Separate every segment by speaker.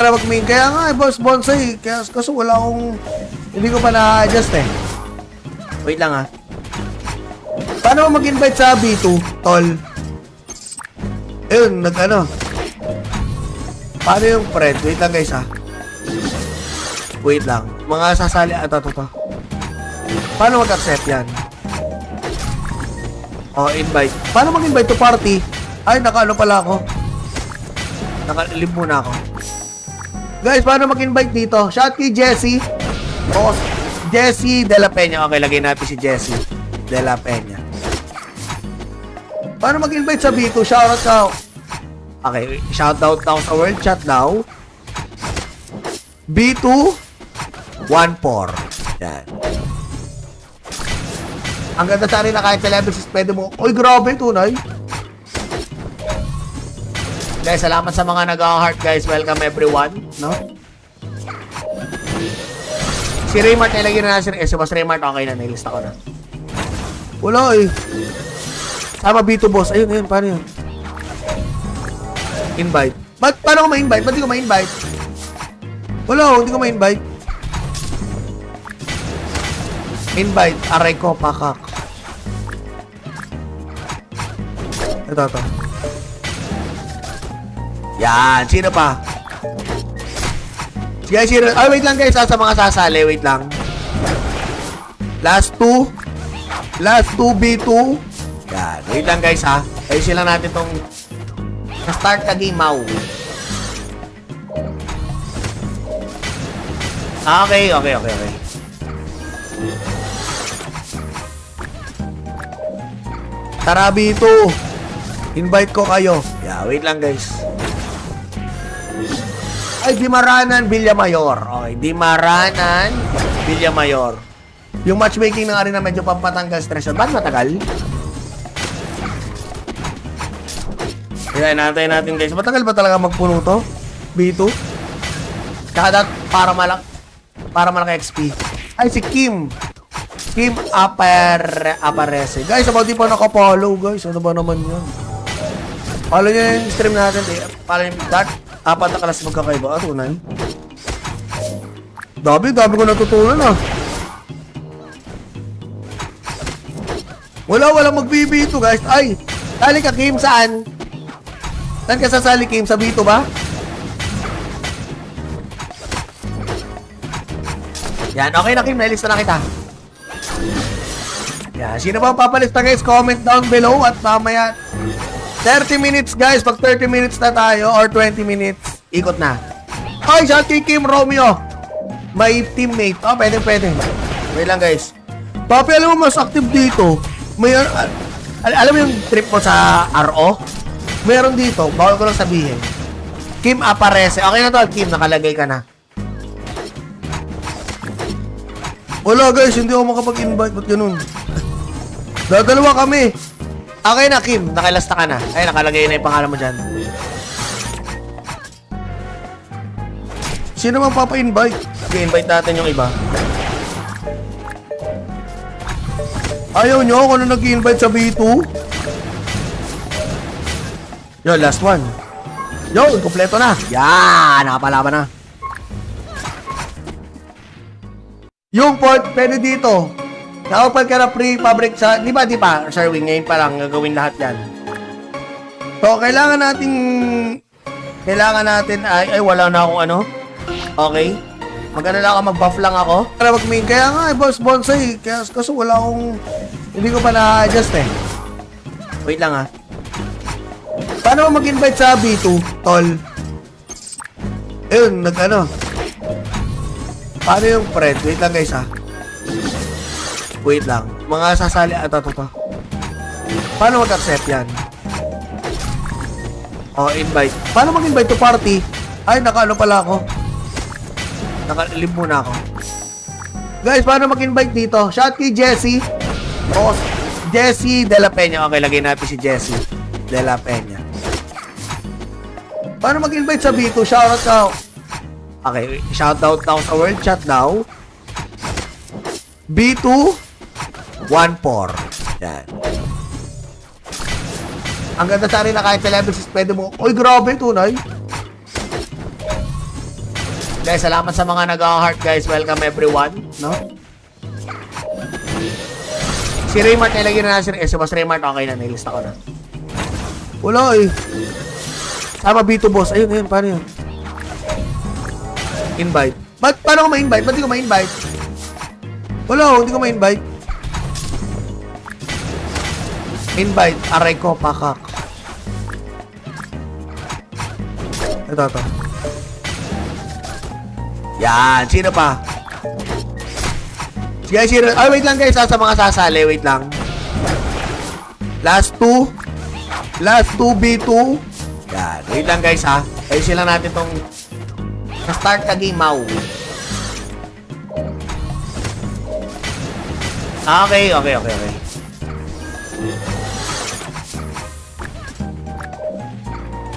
Speaker 1: Para mag-main. Kaya nga, boss bonsai. Kaya kaso wala akong... Hindi ko pa na-adjust eh. Wait lang ha. Paano mo mag-invite sa B2, tol? Ayun, nag-ano. Paano yung friend? Wait lang guys ha. Wait lang. Mga sasali... Ito. Paano mag-accept yan? Oh, invite. Paano mag-invite to party? Ay, naka-ano pala ako. Naka-live muna ako. Guys, paano mag-invite dito? Shout kay Jessie. O, Jessie De La Peña. Okay, lagay natin si Jessie De La Peña. Paano mag-invite sa B2? Shoutout ka. Okay, shoutout now sa world chat now. B2 14. Yan. Ang ganda sa rin na kahit sa level 6 pwede mo. Uy, grabe, tunay. Guys, salamat sa mga nag-heart guys. Welcome everyone, no? Si Raymart, nilagyan na natin. Si Boss Raymart, okay na. Nilista ko na. Wala eh. Sama B2 boss. Ayun. Paano yun? Invite. Paano ko ma-invite? Ba't di ko ma-invite? Wala, hindi ko ma-invite. Invite. Aray ko, pakak. Ito. Yan. Sino pa? Guys, sino? Ay, wait lang guys. Sa mga sasali. Wait lang. Last two. B2. Yan. Wait lang guys ha. Ayusin lang natin tong start ka game mau. Okay. Tara B2. Invite ko kayo. Yeah, wait lang guys. Ay, Dimaranan, Villamayor. Okay, Dimaranan, Villamayor. Yung matchmaking na nga rin na medyo pampatanggal stress. Ba't matagal? Kaya natin guys. Matagal ba talaga magpuno to? B2? Kada para malaki XP. Ay, si Kim. Kim Aparece. Guys, about di pa nakapollow, guys. Ano ba naman yun? Follow nyo yung stream natin. Follow nyo yung apat na kalas magkakaiba. Tunay. Dami ko natutunan ah. Walang mag-B2 guys. Ay, sali ka Kim saan? Saan ka sasali Kim? Sa B2 ba? Yan, okay na Kim. Nailista na kita. Yan, sino ba papalista guys? Comment down below at mamaya 30 minutes guys. Pag 30 minutes na tayo or 20 minutes, ikot na. Ay, shout kay Kim Romeo. May teammate. Oh, pwede. Wait lang guys. Papi, alam mo mas active dito. May, alam mo yung trip mo sa RO? Meron dito. Bawal ko lang sabihin. Kim Aparece. Okay na to, Kim. Nakalagay ka na. Wala guys, hindi ako makapag-invite. Ba't ganun? Dadalawa kami. Okay na, Kim. Nakilasta ka na. Ay, nakalagay na yung pangalan mo dyan. Sino mang papa-invite? I-invite natin yung iba. Ayaw nyo kung ano nag-invite sa B2? Yo, last one. Yo, kompleto na. Yan, nakapalaban na. Yung port, pwede dito. Nakapal ka na pre-fabric sa... Di ba, Sherwin, ngayon pa lang gagawin lahat yan. So, kailangan natin... Ay, wala na akong ano. Okay. Maganda lang ako, mag-buff lang ako. Para mag-main. Kaya nga, boss bonsai. Kaya kaso wala akong... Hindi ko pa na-adjust eh. Wait lang ha. Paano mo mag-invite sa B2, tol? Ayun, nag-ano. Paano yung friend? Wait lang guys ha. Wait lang. Mga sasali... Ito. Paano mag-accept yan? Oh, invite. Paano mag-invite to party? Ay, naka-ano pala ako. Naka-live muna ako. Guys, paano mag-invite dito? Shout kay Jessie. O, Jessie De La Peña. Okay, lagay natin si Jessie De La Peña. Paano mag-invite sa B2? Shoutout ka. Okay, shoutout now sa world chat now. B2 14. Yan. Ang ganda sa rin na kahit sa level 6 pwede mo. Uy, grabe, tunay. Guys, salamat sa mga nag-heart guys. Welcome everyone, no? Si Raymart, nilagyan na natin si Boss Raymart. Okay na, nilista ko na. Wala eh. Sama B2 boss. Ayun, paano yun? Invite. Paano ko ma-invite? Ba't di ko ma-invite? Wala, hindi ko ma-invite. Invite. Aray ko, pakak. Ito. Yan. Sino pa? Guys, sino? Ay, wait lang guys. Sa mga sasali. Wait lang. Last two B2. Yan. Wait lang guys ha. Ayusin lang natin tong start ka game mau. Okay.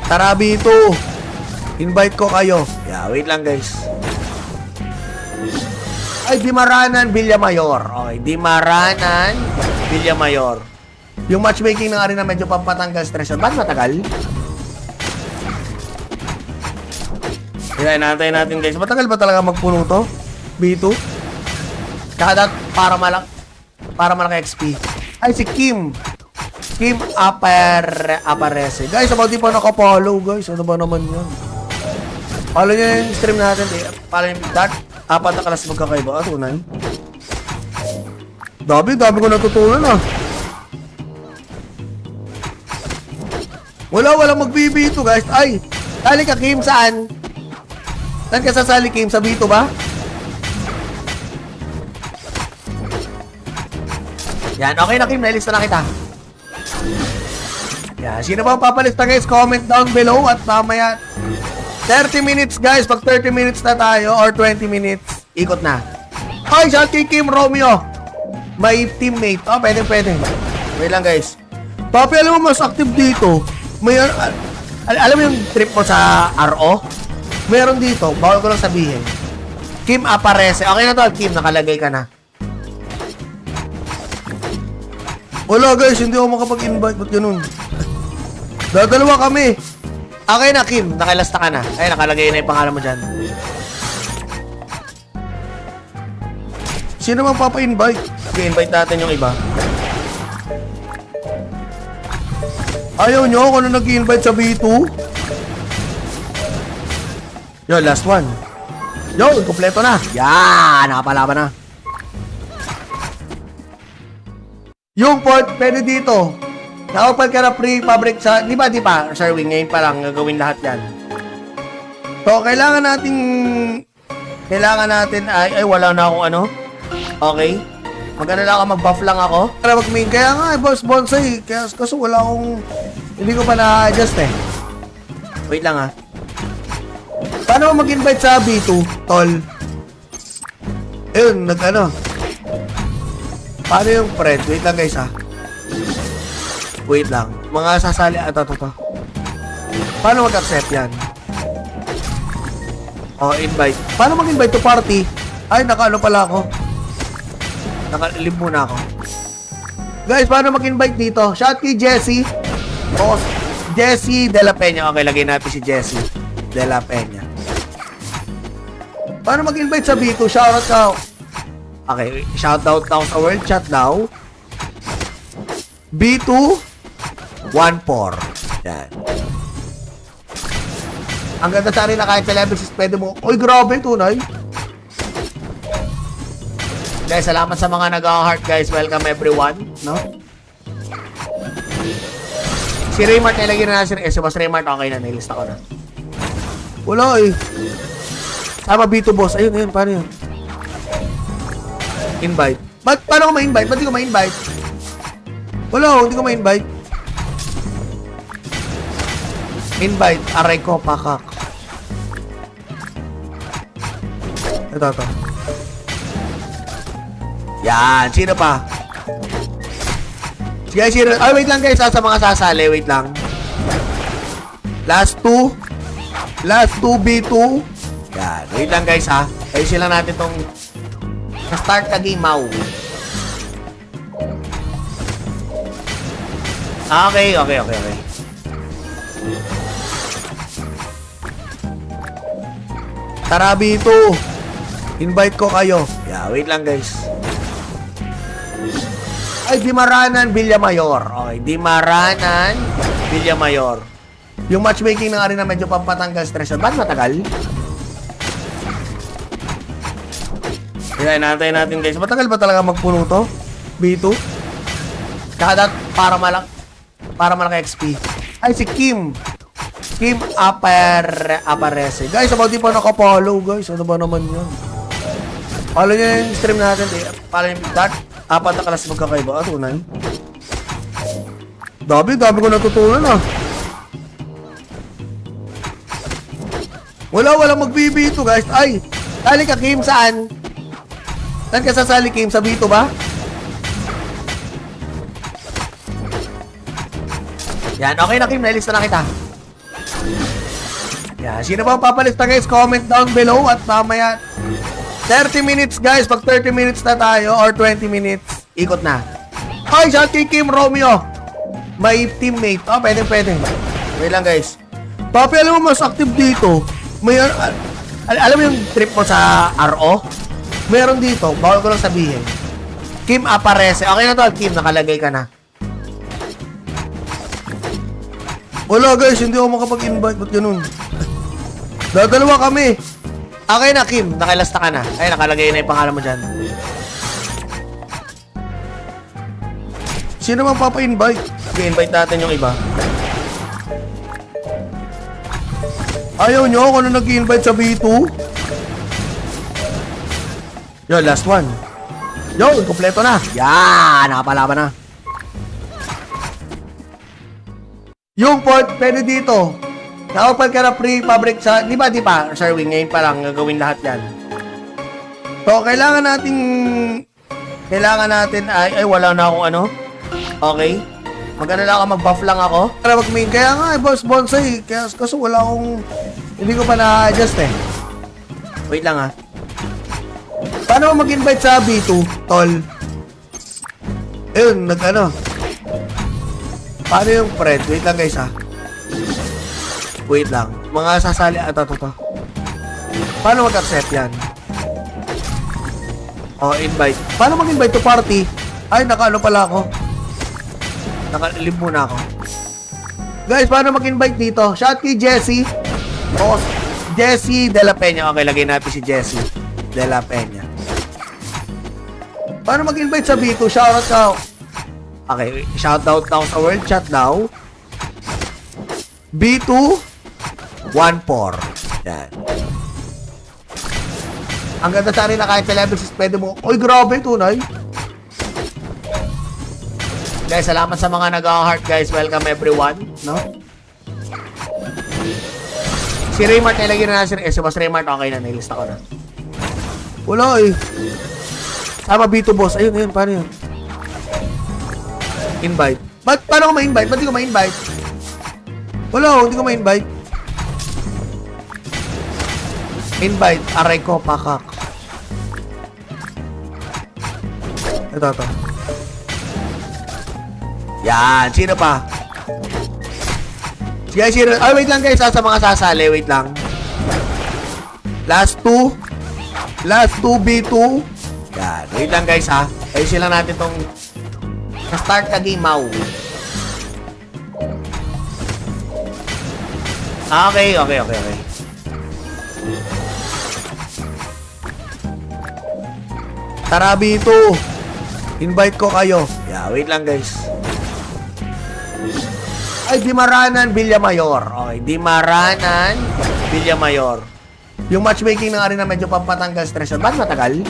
Speaker 1: Tara B2. Invite ko kayo. Yeah, wait lang guys. Ay, Dimaranan, Villamayor. Okay, Dimaranan, Villamayor. Yung matchmaking ng arena medyo pampatanggal stress. Ba't matagal? Kaya inaantay natin guys. Matagal ba talaga magpuno to? B2? Kada para malaki XP. Ay, si Kim. Kim Aparece. Guys, about di pa nakapollow guys. Ano ba naman yan? Follow nyo yung stream natin. Follow nyo yung dark. 4 na kalas magkakaiba. Tunay. Dami ko natutunan ah. Walang mag-B2 guys. Ay, sali ka Kim, saan? Saan ka sasali Kim? Sa B2 ba? Yan, okay na Kim, nailista na kita. Yan, sino ba ang papalista guys? Comment down below at mamaya 30 minutes guys, pag 30 minutes na tayo or 20 minutes, ikot na. Hi, shout kay Kim Romeo. May teammate. Oh, pwede. Wait lang guys. Papi, alam mo mas active dito. May, alam mo yung trip mo sa RO? Meron dito, bawal ko lang sabihin. Kim Aparece. Okay na to, Kim, nakalagay ka na. Wala guys, hindi ako makapag-invite. Ba't ganun? Dadalawa kami. Okay na, Kim. Nakilasta ka na. Ay, nakalagay na yung pangalan mo dyan. Sino mang papa-invite? I-invite natin yung iba. Ayaw nyo kung ano nag-invite sa B2? Yo, last one. Yo, kompleto na. Yan, nakapalaban na. Yung port, pwede dito. Nakapal ka na pre-fabric sa... Di ba, Sherwin, ngayon pa lang gagawin lahat yan. So, kailangan natin ay wala na akong ano. Okay. Magano lang ako, mag-buff lang ako. Para mag-main. Kaya nga, boss, bonsai. Kaso wala akong... Hindi ko pa na-adjust eh. Wait lang ha. Paano mag-invite sa B2, tol? Ayun, nag-ano. Paano yung friend? Wait lang guys ha. Wait lang. Mga sasali... Ito. Paano mag-accept yan? Oh, invite. Paano mag-invite to party? Ay, naka-ano pala ako. Naka-live muna ako. Guys, paano mag-invite dito? Shout kay Jessie. Oh, Jessie De La Peña. Okay, lagay natin si Jessie De La Peña. Paano mag-invite sa B2? Shoutout ka. Okay, shoutout now sa world chat now. B2 14. Yan. Ang ganda sa rin na kahit celebrities pwede mo. Uy, grabe, tunay. Guys, salamat sa mga nag-heart guys. Welcome everyone, no? Si Raymart, nilagyan na natin si Boss Raymart. Okay na, nilista ko na. Wala eh. Sama B2 boss. Ayun, paano yun? Invite. Paano ko ma-invite? Ba't di ko ma-invite? Wala, hindi ko ma-invite. Invite. Aray ko, pakak. Ito. Yan. Sino pa? Guys, sino? Ay, wait lang guys. Sa mga sasali. Wait lang. Last two B2. Yan. Wait lang guys ha. Ayusin lang natin tong start ka game mau. Okay. Tara, B2. Invite ko kayo. Yeah, wait lang, guys. Ay, Dimaranan, Villamayor. Okay, Dimaranan, Villamayor. Yung matchmaking ng arena medyo pampatanggal stress. Ba't matagal? Kaya natin guys. Matagal ba talaga magpuno to? B2? Kada para malaki XP. Ay, si Kim. Kim Aparece. Guys, about di pa nakapollow, guys. Ano ba naman yun? Follow nyo yung stream natin. Follow nyo yung that. 4 na kalas magkakaiba. Tunay. Dami ko natutunan ah. Walang mag-B2 guys. Ay, sali ka Kim, saan? Saan ka sasali Kim? Sa B2 ba? Yan, okay na Kim, nailista na kita. Yan, sino ba ang papalista guys? Comment down below at mamaya 30 minutes guys, pag 30 minutes na tayo or 20 minutes, ikot na. Hi, shout kay Kim Romeo. May teammate. Oh, pwede. Wait lang guys. Papi, alam mo mas active dito. May, alam mo yung trip mo sa RO? Meron dito, bawal ko lang sabihin. Kim Aparece. Okay na to, Kim, nakalagay ka na. Wala guys, hindi ako makapag-invite. Ba't ganun? Dadalawa kami. Okay na, Kim. Nakilasta ka na. Ay, nakalagay na yung pangalan mo dyan. Sino bang papa-invite? I-invite natin yung iba. Ayaw nyo kung ano nag-invite sa B2? Yo, last one. Yo, kompleto na. Yan, nakapalaban na. Yung port, pwede dito. Nakapal ka na pre-fabric sa... Di ba, Sherwin, ngayon pa lang gagawin lahat yan. So, kailangan natin ay wala na akong ano. Okay. Magano lang ako, mag-buff lang ako. Para mag-main. Kaya nga, boss bonsai. Kasi wala akong... Hindi ko pa na-adjust eh. Wait lang ha. Paano mag-invite sa B2, tol? Ayun, nag-ano. Paano yung friend? Wait lang guys ha. Wait lang. Mga sasali ata to. Paano mag-accept yan? Oh, invite. Paano mag-invite to party? Ay, naka-ano pala ako. Naka-live muna ako. Guys, paano mag-invite dito? Shout kay Jessie. Oh, Jessie De La Peña. Okay, lagay natin si Jessie De La Peña. Paano mag-invite sa B2? Shoutout ka. Okay, shoutout na ako sa world chat now. B2 14. Yan. Ang ganda sa rin na kahit sa level 6 pwede mo. Oy, grabe, tunay. Guys, salamat sa mga nag-heart guys. Welcome everyone. No? Si Raymart, nilagyan na natin. Si Boss Raymart, okay na. Nilista ko na. Wala eh. Sama B2 boss. Ayun. Paano yun? Invite. Paano ko ma-invite? Ba't di ko ma-invite? Wala, hindi ko ma-invite. Invite. Aray ko, pakak. Ito. Yan. Sino pa? Guys, sino? Ay, wait lang guys. Sa mga sasali. Wait lang. Last two B2. Yan. Wait lang guys ha. Ayusin lang natin tong start ka game mau. Okay. Tara B2. Invite ko kayo. Yeah, wait lang guys. Ay, Dimaranan, Villamayor. Okay, Dimaranan, Villamayor. Yung matchmaking ng arena medyo pampatanggal stress. Ba't matagal?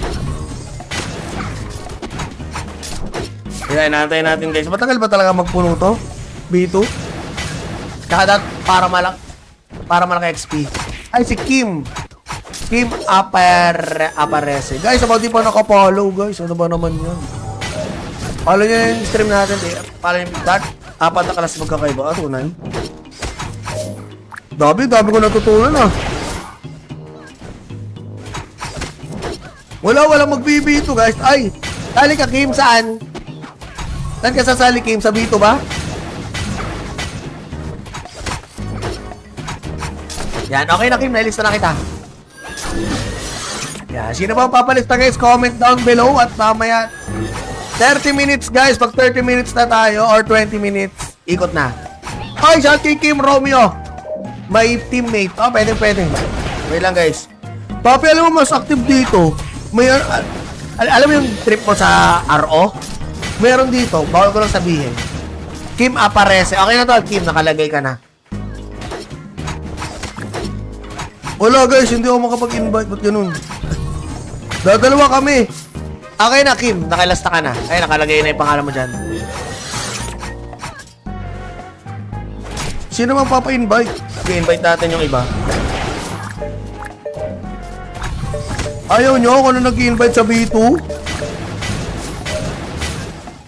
Speaker 1: Kaya natin guys. Matagal ba talaga magpuno to? B2? Kada para malaki XP. Ay, si Kim. Kim Aparece. Guys, about di pa nakapollow, guys. Ano ba naman yun? Follow nyo yung stream natin. Follow nyo yung that. 4 na kalas magkakaiba. Tunay. Dami ko natutunan ah. Walang mag-B2 guys. Ay, sali ka Kim, saan? Saan ka sasali Kim? Sa B2 ba? Yan, okay na Kim, nailista na kita. Yan, sino ba papalista guys? Comment down below at mamaya 30 minutes guys. Pag 30 minutes na tayo or 20 minutes, ikot na. Hoy, shout kay Kim Romeo. May teammate. Oh, pwede. Wait lang guys. Papi, alam mo mas active dito. May, alam mo yung trip mo sa RO? Meron dito. Bawal ko lang sabihin. Kim Aparece. Okay na to, Kim. Nakalagay ka na. Wala guys, hindi ako makapag-invite. Ba't ganun? Dadalawa kami. Okay na, Kim. Nakilasta ka na. Ay, nakalagay na yung pangalan mo dyan. Sino mang papa-invite? I-invite natin yung iba. Ayaw nyo kung ano nag-invite sa B2?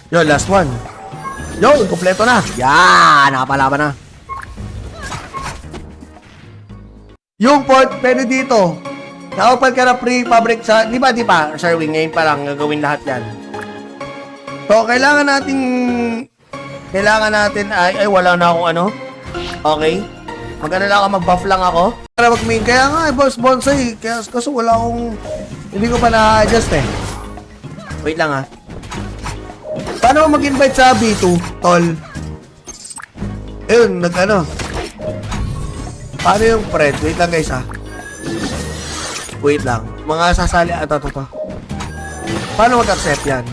Speaker 1: Yo, last one. Yo, kompleto na. Yan, nakapalaban na. Yung port, pwede dito. Nakapal ka na pre-fabric sa... Di ba, Sherwin, ngayon pa lang gagawin lahat yan. So, kailangan natin ay wala na akong ano. Okay? Maganda lang ako, mag-buff lang ako. Para mag-main. Kaya nga, boss bonsai. Kaso wala akong... Hindi ko pa na-adjust eh. Wait lang ha. Paano mag-invite sa B2, tol? Ayun, nag-ano. Paano yung friend? Wait lang guys ha. Wait lang. Mga sasali... Ito. Paano mag-accept yan?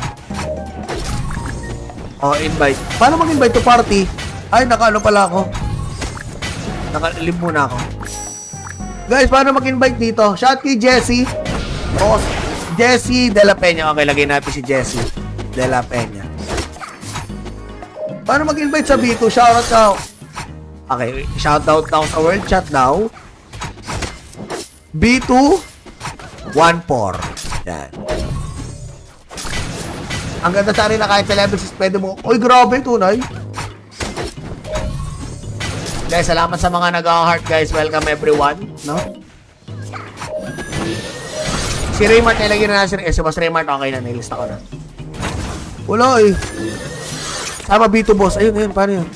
Speaker 1: Oh, invite. Paano mag-invite to party? Ay, naka-ano pala ako. Naka-live muna ako. Guys, paano mag-invite dito? Shout kay Jessie. O, Jessie De La Peña. Okay, lagay natin si Jessie De La Peña. Paano mag-invite sa B2? Shoutout ka. Okay, shoutout na ako sa world chat now. B2 14. Yan. Ang ganda sa rin na kahit sa level 6 pwede mo. Uy, grabe, tunay. Guys, salamat sa mga nag-heart guys. Welcome everyone. No? Si Raymart, nilagyan na si Boss Raymart. Okay na, nilista ko na. Wala eh. Sama B2 boss. Ayun. Paano yun?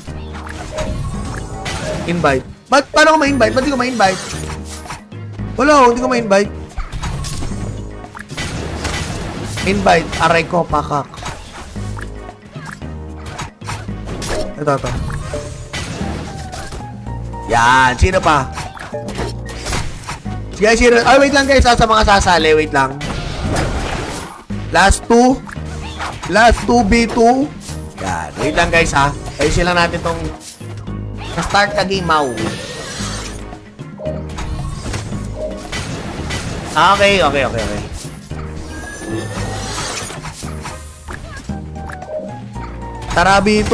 Speaker 1: Invite. Paano ko ma-invite? Ba't di ko ma-invite? Wala, hindi ko ma-invite. Invite. Aray ko, pakak. Ito. Yan. Sino pa? Guys, sino? Ay, wait lang guys. Sa mga sasali. Wait lang. Last two B2. Yan. Wait lang guys ha. Ayusin lang natin tong start na game mau. Okay. Tara B2.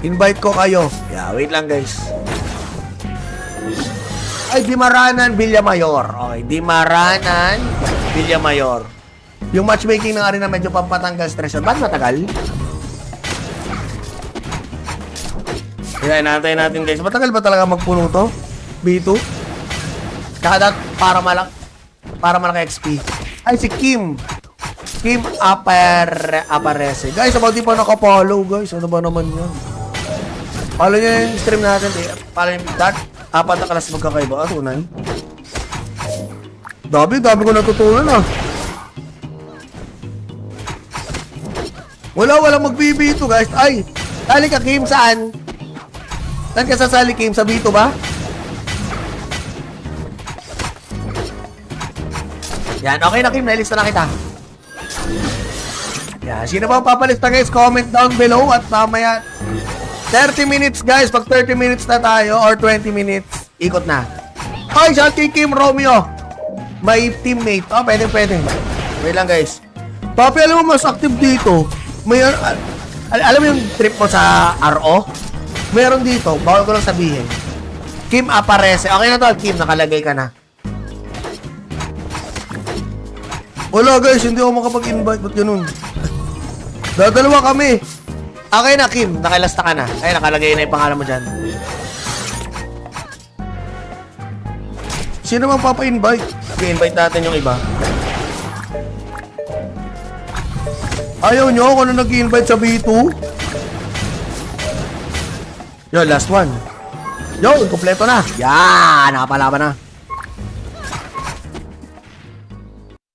Speaker 1: Invite ko kayo. Yeah, wait lang guys. Ay, Dimaranan, Villamayor. Okay, Dimaranan, Villamayor. Yung matchmaking ng arena medyo pampatanggal stress. Ba't matagal? Kaya inaantay natin guys. Matagal ba talaga magpuno to? B2? Kada para malaki XP. Ay, si Kim. Kim Aparece. Guys, about di pa nakapollow guys. Ano ba naman yan? Follow nyo yung stream natin. Follow nyo that. 4 na kalas magkakaiba. Tunay. Dami ko natutunan ah. Walang mag-B2 guys. Ay, sali ka Kim, saan? Saan ka sasali Kim? Sa B2 ba? Yan, okay na Kim, nailista na kita. Yan, sino ba papalista guys? Comment down below at mamaya 30 minutes guys. Pag 30 minutes na tayo or 20 minutes, ikot na. Hoy, shout kay Kim Romeo. May teammate. Oh, pwede. Wait lang guys. Papi, alam mo mas active dito. May, alam mo yung trip mo sa RO? Meron dito. Bawal ko lang sabihin. Kim Aparece. Okay na to, Kim. Nakalagay ka na. Wala guys, hindi ako makapag-invite. Ba't ganun? Dadalawa kami. Okay na, Kim. Nakilasta ka na. Ay, nakalagay na yung pangalan mo dyan. Sino mang papa-invite? I-invite natin yung iba. Ayaw nyo kung ano nag-invite sa B2? Yo, last one. Yo, kompleto na. Yan, nakapalaban na.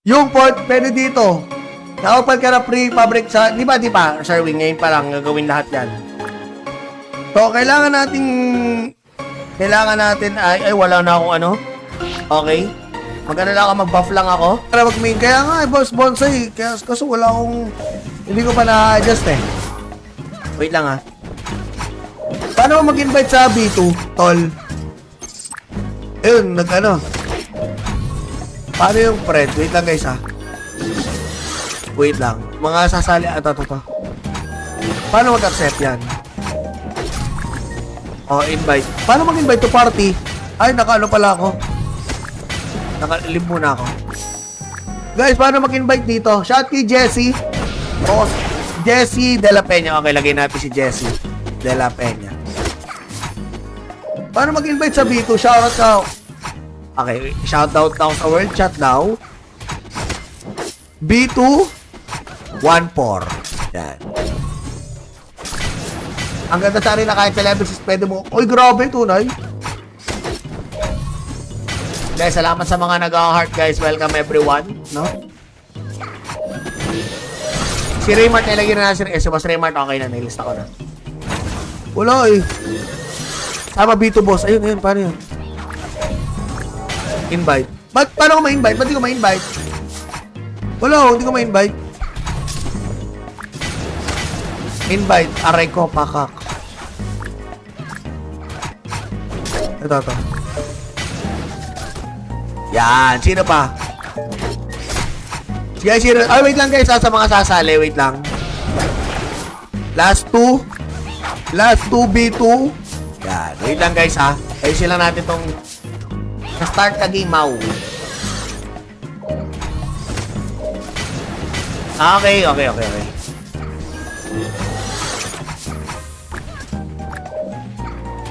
Speaker 1: Yung port, pwede dito. Nakapal ka na pre-fabric sa... Di ba, Sherwin, ngayon pa lang gagawin lahat yan. So, kailangan natin ay wala na akong ano. Okay. Magano lang ako, mag-buff lang ako. Para mag-main. Kaya nga, boss bonsai. Kaso wala akong... Hindi ko pa na-adjust eh. Wait lang ha. Paano mag-invite sa B2, tol? Ayun, nag-ano. Paano yung friend? Wait lang guys ha. Wait lang. Mga sasali... Ito. Paano mag-accept yan? Oh, invite. Paano mag-invite to party? Ay, naka-ano pala ako. Naka-live muna ako. Guys, paano mag-invite dito? Shout kay Jessie. O, Jessie De La Peña. Okay, lagay natin si Jessie De La Peña. Paano mag-invite sa B2? Shoutout ka. Okay, shoutout daw sa world chat daw. B2 14. Yan. Ang ganda sa rin na kahit celebrities pwede mo. Uy, grabe, tunay. Guys, salamat sa mga nag-heart, guys. Welcome everyone, no? Si Raymart, nilagyan na si Boss Raymart. Okay na, nilista ko na. Wala eh. Sama B2 boss. Ayun, paano yun? Invite. Paano ko ma-invite? Ba't di ko ma-invite? Wala, hindi ko ma-invite. Invite. Aray ko, pakak. Ito. Yan. Sino pa? Guys, sino? Ay, wait lang guys. Sa mga sasali. Wait lang. Last two B2. Yan. Wait lang guys ha. Ayusin lang natin tong na-start ka game mau. Okay.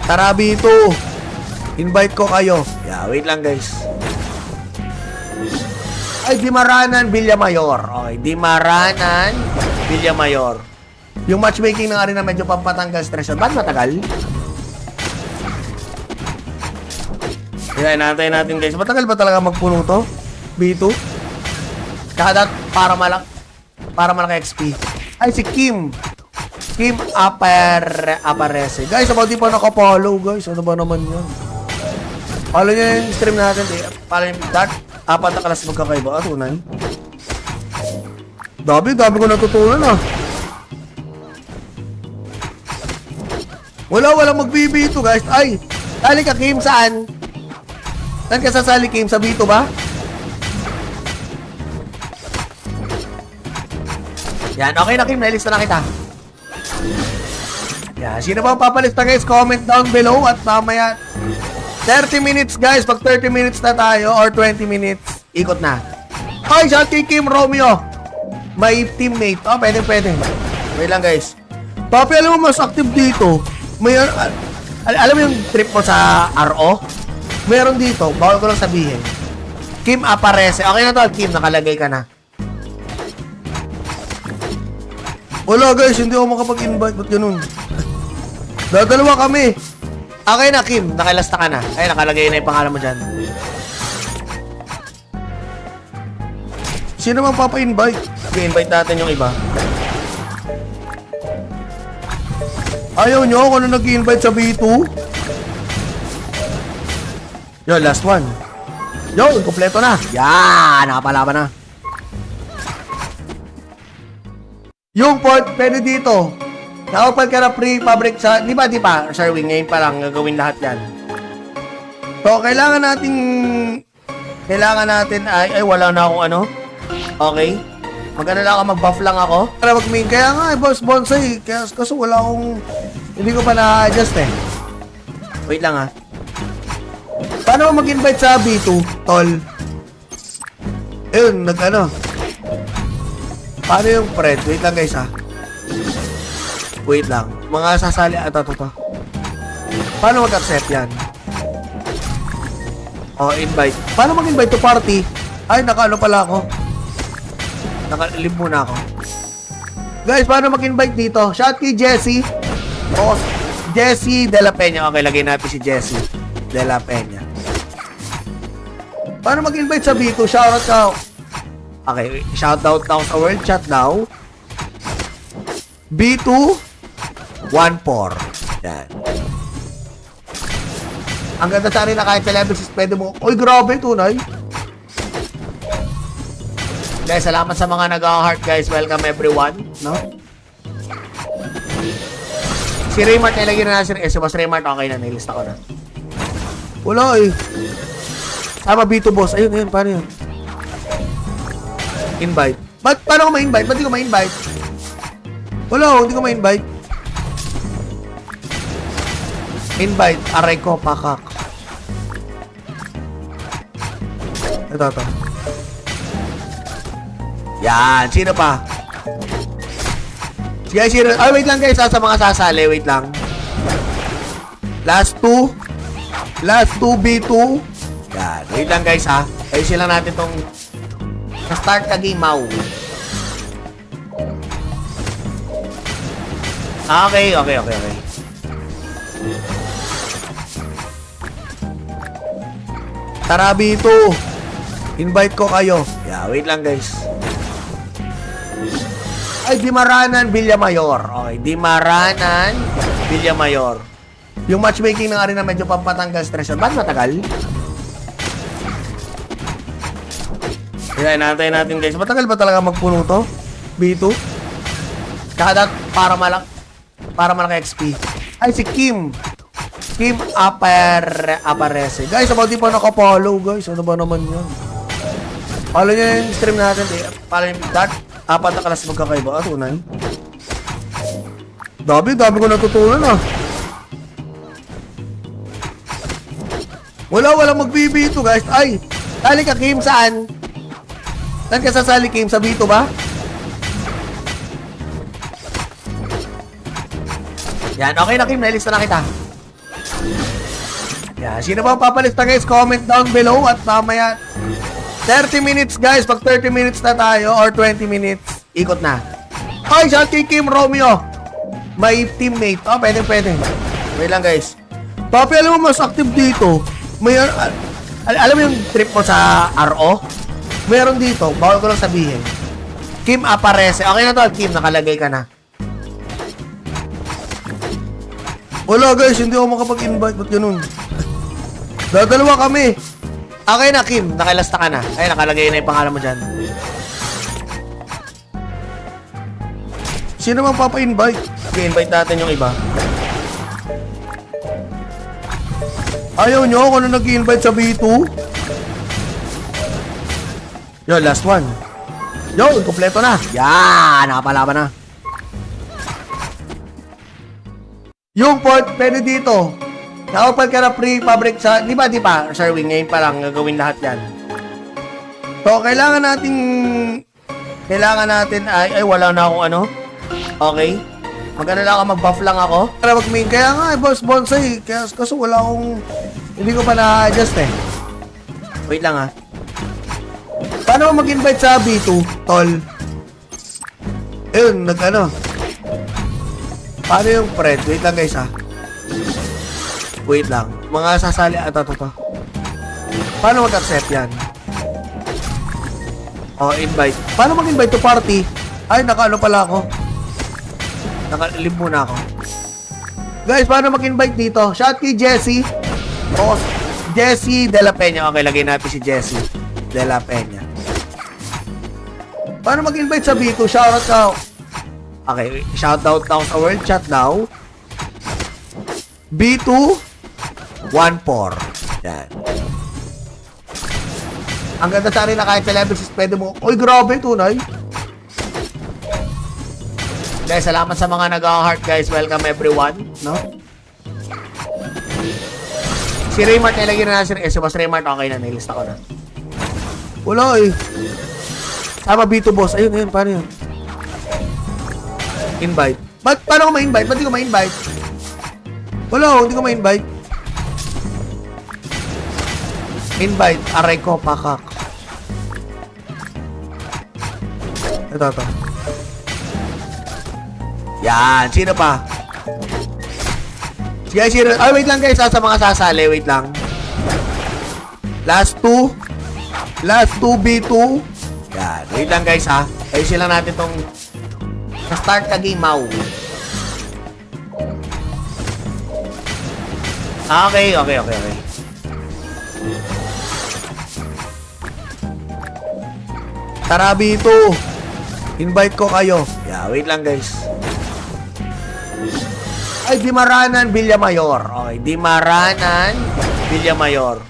Speaker 1: Tara B2. Invite ko kayo. Yeah, wait lang guys. Ay, Dimaranan, Villamayor. Okay, Dimaranan, Villamayor. Yung matchmaking na nga rin na medyo pampatanggal stress. Ba't matagal? Yan, natin guys. Matagal ba talaga magpuno to? B2? Kada para malaki XP. Ay, si Kim. Kim Aparece. Guys, about di pa nakapollow, guys. Ano ba naman yan? Follow nyo yung stream natin. Follow nyo that. 4 na kalas magkakaiba. Tunay. Dami ko natutunan ah. Walang mag-B2 guys. Ay, sali ka Kim, saan? Saan ka sasali Kim? Sa B2 ba? Yan, okay na Kim. Nailista na kita. Yan, sino ba ang papalista guys? Comment down below at mamaya 30 minutes guys. Pag 30 minutes na tayo or 20 minutes, ikot na. Hi, shout kay Kim Romeo. May teammate. Oh, pwede. Wait lang guys. Papi, alam mo mas active dito. May, alam mo yung trip mo sa RO? Meron dito. Bawal ko lang sabihin. Kim Aparece. Okay na to, Kim. Nakalagay ka na. Wala guys, hindi ako makapag-invite. Ba't ganun? Dadalawa kami. Okay na, Kim. Nakilasta ka na. Ay, nakalagay na yung pangalan mo dyan. Sino mang papa-invite? I-invite natin yung iba. Ayaw nyo kung ano nag-invite sa B2? Yo, last one. Yo, kompleto na. Yan, nakapalaban na. Yung port, pwede dito. Nakapal ka na pre-fabric sa... Di ba, Sherwin, ngayon pa lang gagawin lahat yan. So, kailangan natin ay wala na akong ano. Okay. Magano lang ako, mag-buff lang ako. Para mag-main. Kaya nga, boss bonsai. Kaso wala akong... Hindi ko pa na-adjust eh. Wait lang ha. Paano mag-invite sa B2, tol? Ayun, nag-ano. Paano yung friend? Wait lang guys ha. Wait lang. Mga sasali... Ito. Paano mag-accept yan? Oh, invite. Paano mag-invite to party? Ay, naka-ano pala ako. Naka-live muna ako. Guys, paano mag-invite dito? Shout kay Jessie. O, Jessie De La Peña. Okay, lagay natin si Jessie De La Peña. Paano mag-invite sa B2? Shoutout ka. Okay, shoutout now sa world chat now. B2 14. Yan. Ang ganda sa rin na kahit sa level 6 pwede mo. Uy, grabe, tunay. Guys, salamat sa mga nag-heart, guys. Welcome everyone, no? Si Raymart, nilagyan na natin. Si Boss Raymart, okay na. Nilista ko na. Wala eh. Sama B2 boss. Ayun, ayun. Paano yun? Invite. Paano ko ma-invite? Ba't di ko ma-invite? Wala, hindi ko ma-invite. Invite. Aray ko, pakak. Ito. Yan. Sino pa? Guys, sino? Ay, wait lang guys. Sa mga sasali. Wait lang. Last two B2. Yan. Wait lang guys ha. Ayusin lang natin tong start ka game mau. Okay. Tara B2. Invite ko kayo. Yeah, wait lang guys. Ay, Dimaranan, Villamayor. Okay, Dimaranan, Villamayor. Yung matchmaking na nga rin na medyo pampatanggal stress. Ba't matagal? Kaya natin guys. Matagal ba talaga magpuno to? B2? Kada para malaki XP. Ay, si Kim. Kim Aparece. Guys, about di pa nakapollow, guys. Ano ba naman yun? Follow nyo yung stream natin. Follow nyo that. 4 na kalas magkakaiba. Tunay. Dami ko natutunan ah. Walang mag-B2 guys. Ay, sali ka Kim, saan? Saan ka sasali Kim? Sa B2 ba? Yan, okay na Kim, nailista na kita. Yan, sino ba ang papalista guys? Comment down below at mamaya 30 minutes guys, pag 30 minutes na tayo or 20 minutes, ikot na. Ay, shout kay Kim Romeo. May teammate. Oh, pwede. Wait lang guys. Papi, alam mo mas active dito. May, alam mo yung trip mo sa RO? Meron dito, bawal ko lang sabihin. Kim Aparece. Okay na to, Kim, nakalagay ka na. Wala guys, hindi ako makapag-invite. Ba't ganun? Dadalawa kami. Okay na, Kim. Nakilasta ka na. Ay, nakalagay na yung pangalan mo dyan. Sino mang papa-invite? I-invite natin yung iba. Ayaw nyo ako na nag-invite sa B2? Yo, last one. Yo, kompleto na. Yan, nakapalaban na. Yung port, pwede dito. Nakapal ka na pre-fabric sa... Di ba? Sir Wing, ngayon pa lang gagawin lahat yan. So, kailangan natin ay wala na akong ano. Okay. Mag-ano lang ako, mag-buff lang ako. Para mag-main. Kaya nga, boss bonsai. Kaso wala akong... Hindi ko pa na-adjust eh. Wait lang ha. Paano mag-invite sa B2, tol? Ayun, nag-ano. Paano yung friend? Wait lang guys ha. Wait lang. Mga sasali. Ito. Paano mag-accept yan? Oh, invite. Paano mag-invite to party? Ay, naka-ano pala ako. Naka-live muna ako. Guys, paano mag-invite dito? Shout kay Jessie. Oh, Jessie De La Peña. Okay, lagay natin si Jessie De La Peña. Paano mag-invite sa B2? Shoutout ka. Okay, shoutout now sa world chat now. B2 14. Yan. Ang ganda sa rin na kahit sa level 6 pwede mo. Uy, grabe, tunay. Guys, salamat sa mga nag-heart, guys. Welcome everyone, no? Si Raymart, nilagyan na natin. Si Boss Raymart, okay na. Nilista ko na. Wala eh. Sama B2 boss. Ayun. Paano yun? Invite. Paano ko ma-invite? Ba't di ko ma-invite? Wala, hindi ko ma-invite. Invite. Aray ko, pakak. Ito. Yan. Sino pa? Guys, sino? Ay, wait lang guys. Sa mga sasali. Wait lang. Last two B2. Yan. Wait lang guys ha. Ayusin lang natin tong na-start ka game mau. Okay. Tara, B2. Invite ko kayo. Yeah, wait lang guys. Ay, Dimaranan, Villamayor. Okay, Dimaranan, Villamayor.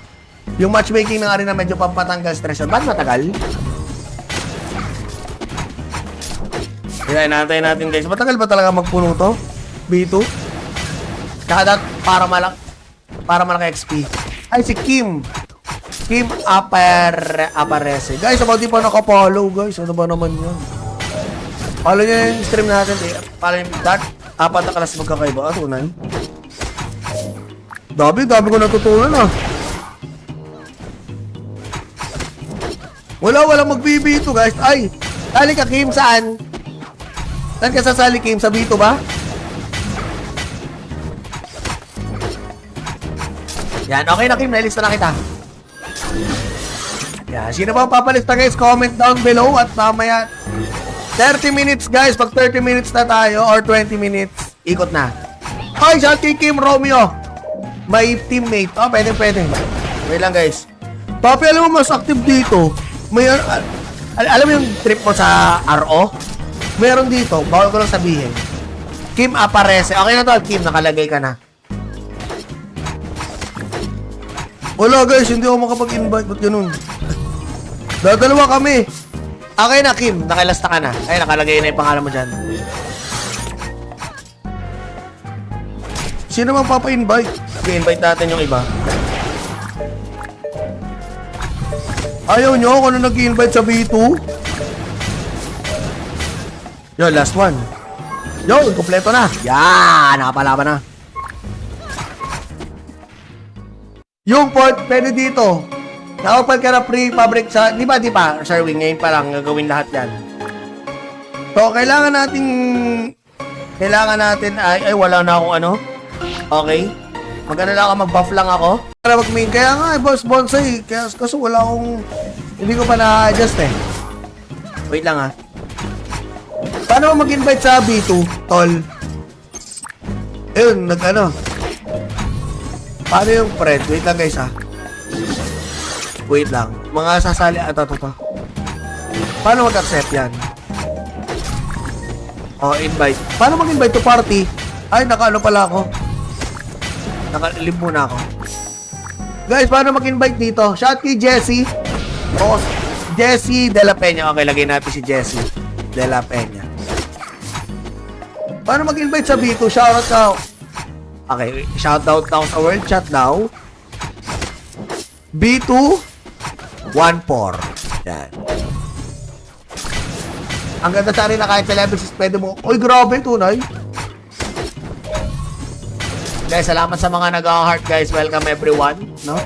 Speaker 1: Yung matchmaking na nga rin na medyo pampatanggal stress. Ba't matagal? Kaya inaantay natin guys. Matagal ba talaga magpuno to? B2? Tsaka para malaki XP. Ay, si Kim. Kim Aparece. Guys, about di pa nakapollow, guys. Ano ba naman yun? Follow nyo yung stream natin. Follow yung that. 4 na kalas magkakaiba. Tunay. Dami ko natutunan ah. Walang mag-B2 guys. Ay, sali ka Kim, saan? Saan ka sasali Kim? Sa B2 ba? Yan, okay na Kim. Nailista na kita. Yan, sino ba ang papalista guys? Comment down below at mamaya 30 minutes guys. Pag 30 minutes na tayo or 20 minutes, ikot na. Hi, shout kay Kim Romeo. May teammate. Oh, pwede. Wait lang guys. Papi, alam mo mas active dito. May, alam mo yung trip mo sa RO? Meron dito. Bawal ko lang sabihin. Kim Aparece. Okay na to, Kim. Nakalagay ka na. Wala guys, hindi ako makapag-invite. Ba't ganun? Dadalawa kami. Okay na, Kim. Nakilasta ka na. Ay, nakalagay na yung pangalan mo dyan. Sino mang papa-invite? I-invite natin yung iba. Ayaw nyo ako na nag-invite sa B2? Yo, last one. Yo, kompleto na. Yan, nakapalaban na. Yung port, pwede dito. Nakapal ka na pre-fabric sa... Di ba, Sherwin, ngayon pa lang gagawin lahat yan. So, kailangan natin ay wala na akong ano. Okay. Mag-ano lang ako, mag-buff lang ako. Para mag-main. Kaya nga, boss bonsai. Kaso wala akong... Hindi ko pa na-adjust eh. Wait lang ha. Paano mag-invite sa B2, tol? Ayun, nag-ano. Paano yung friend? Wait lang guys ha. Wait lang. Mga sasali. Ito. Paano mag-accept yan? Oh, invite. Paano mag-invite to party? Ay, naka-ano pala ako. Naka-live muna ako. Guys, paano mag-invite dito? Shout kay Jessie. Oh, Jessie De La Peña. Okay, lagay natin si Jessie De La Peña. Paano mag-invite sa B2? Shoutout ka. Okay, shoutout now sa world chat now. B2 14. Yan. Ang ganda sa rin na kahit sa level 6 pwede mo. Uy, grabe, tunay. Guys, salamat sa mga nag-heart guys. Welcome everyone. No?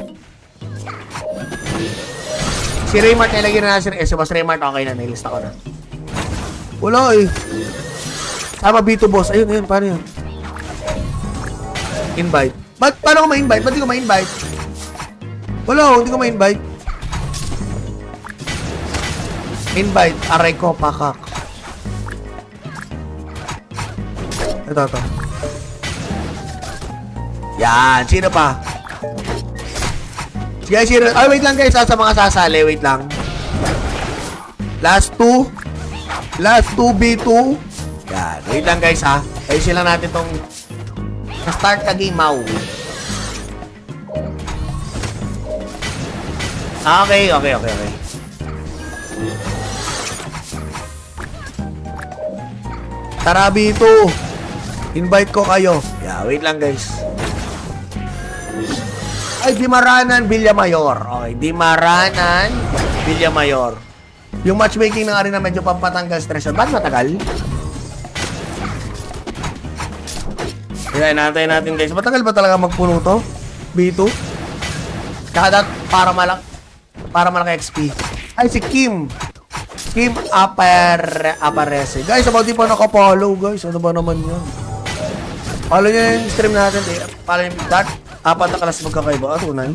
Speaker 1: Si Raymart, nilagay na natin. Si Boss Raymart, okay na. Nailista ko na. Wala eh. Sama B2 boss. Ayun. Paano yun? Invite. Paano ko ma-invite? Ba't di ko ma-invite? Wala, hindi ko ma-invite. Invite. Aray ko, pakak. Ito. Yan. Sino pa? Sige, sino? Ay, wait lang guys. Sa mga sasali. Wait lang. Last two B2. Yan. Wait lang guys ha. Ayusin lang natin tong na-start ka game mau. Okay. Tara, B2. Invite ko kayo. Yeah, wait lang guys. Ay, Dimaranan, Villamayor. Okay, Dimaranan, Villamayor. Yung matchmaking na nga rin na medyo pampatanggal stress. Ba't matagal? Kaya inaantay natin guys. Matagal ba talaga magpuno to? B2? Tsaka para malaki XP. Ay, si Kim. Kim Aparece. Guys, about di pa nakapollow guys. Ano ba naman yun? Follow nyo yung stream natin. Follow yung that. 4 na kalas magkakaiba. Tunay.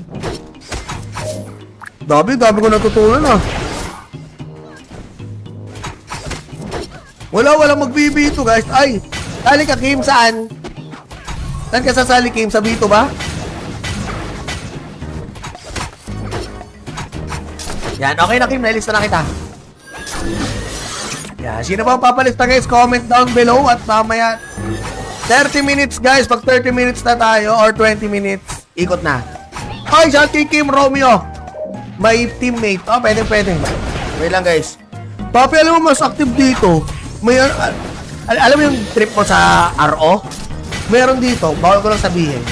Speaker 1: Dami ko natutunan ah. Walang mag-B2 guys. Ay, sali ka Kim, saan? Saan ka sasali Kim? Sa B2 ba? Yan, okay na Kim, nailista na kita. Yan, sino ba papalista guys? Comment down below at mamaya 30 minutes guys. Pag 30 minutes na tayo or 20 minutes, ikot na. Ay, shout kay Kim Romeo. May teammate. Oh, pwede. Wait lang guys. Papi, alam mo mas active dito. May, alam mo yung trip mo sa RO? Meron dito, bawal ko lang sabihin.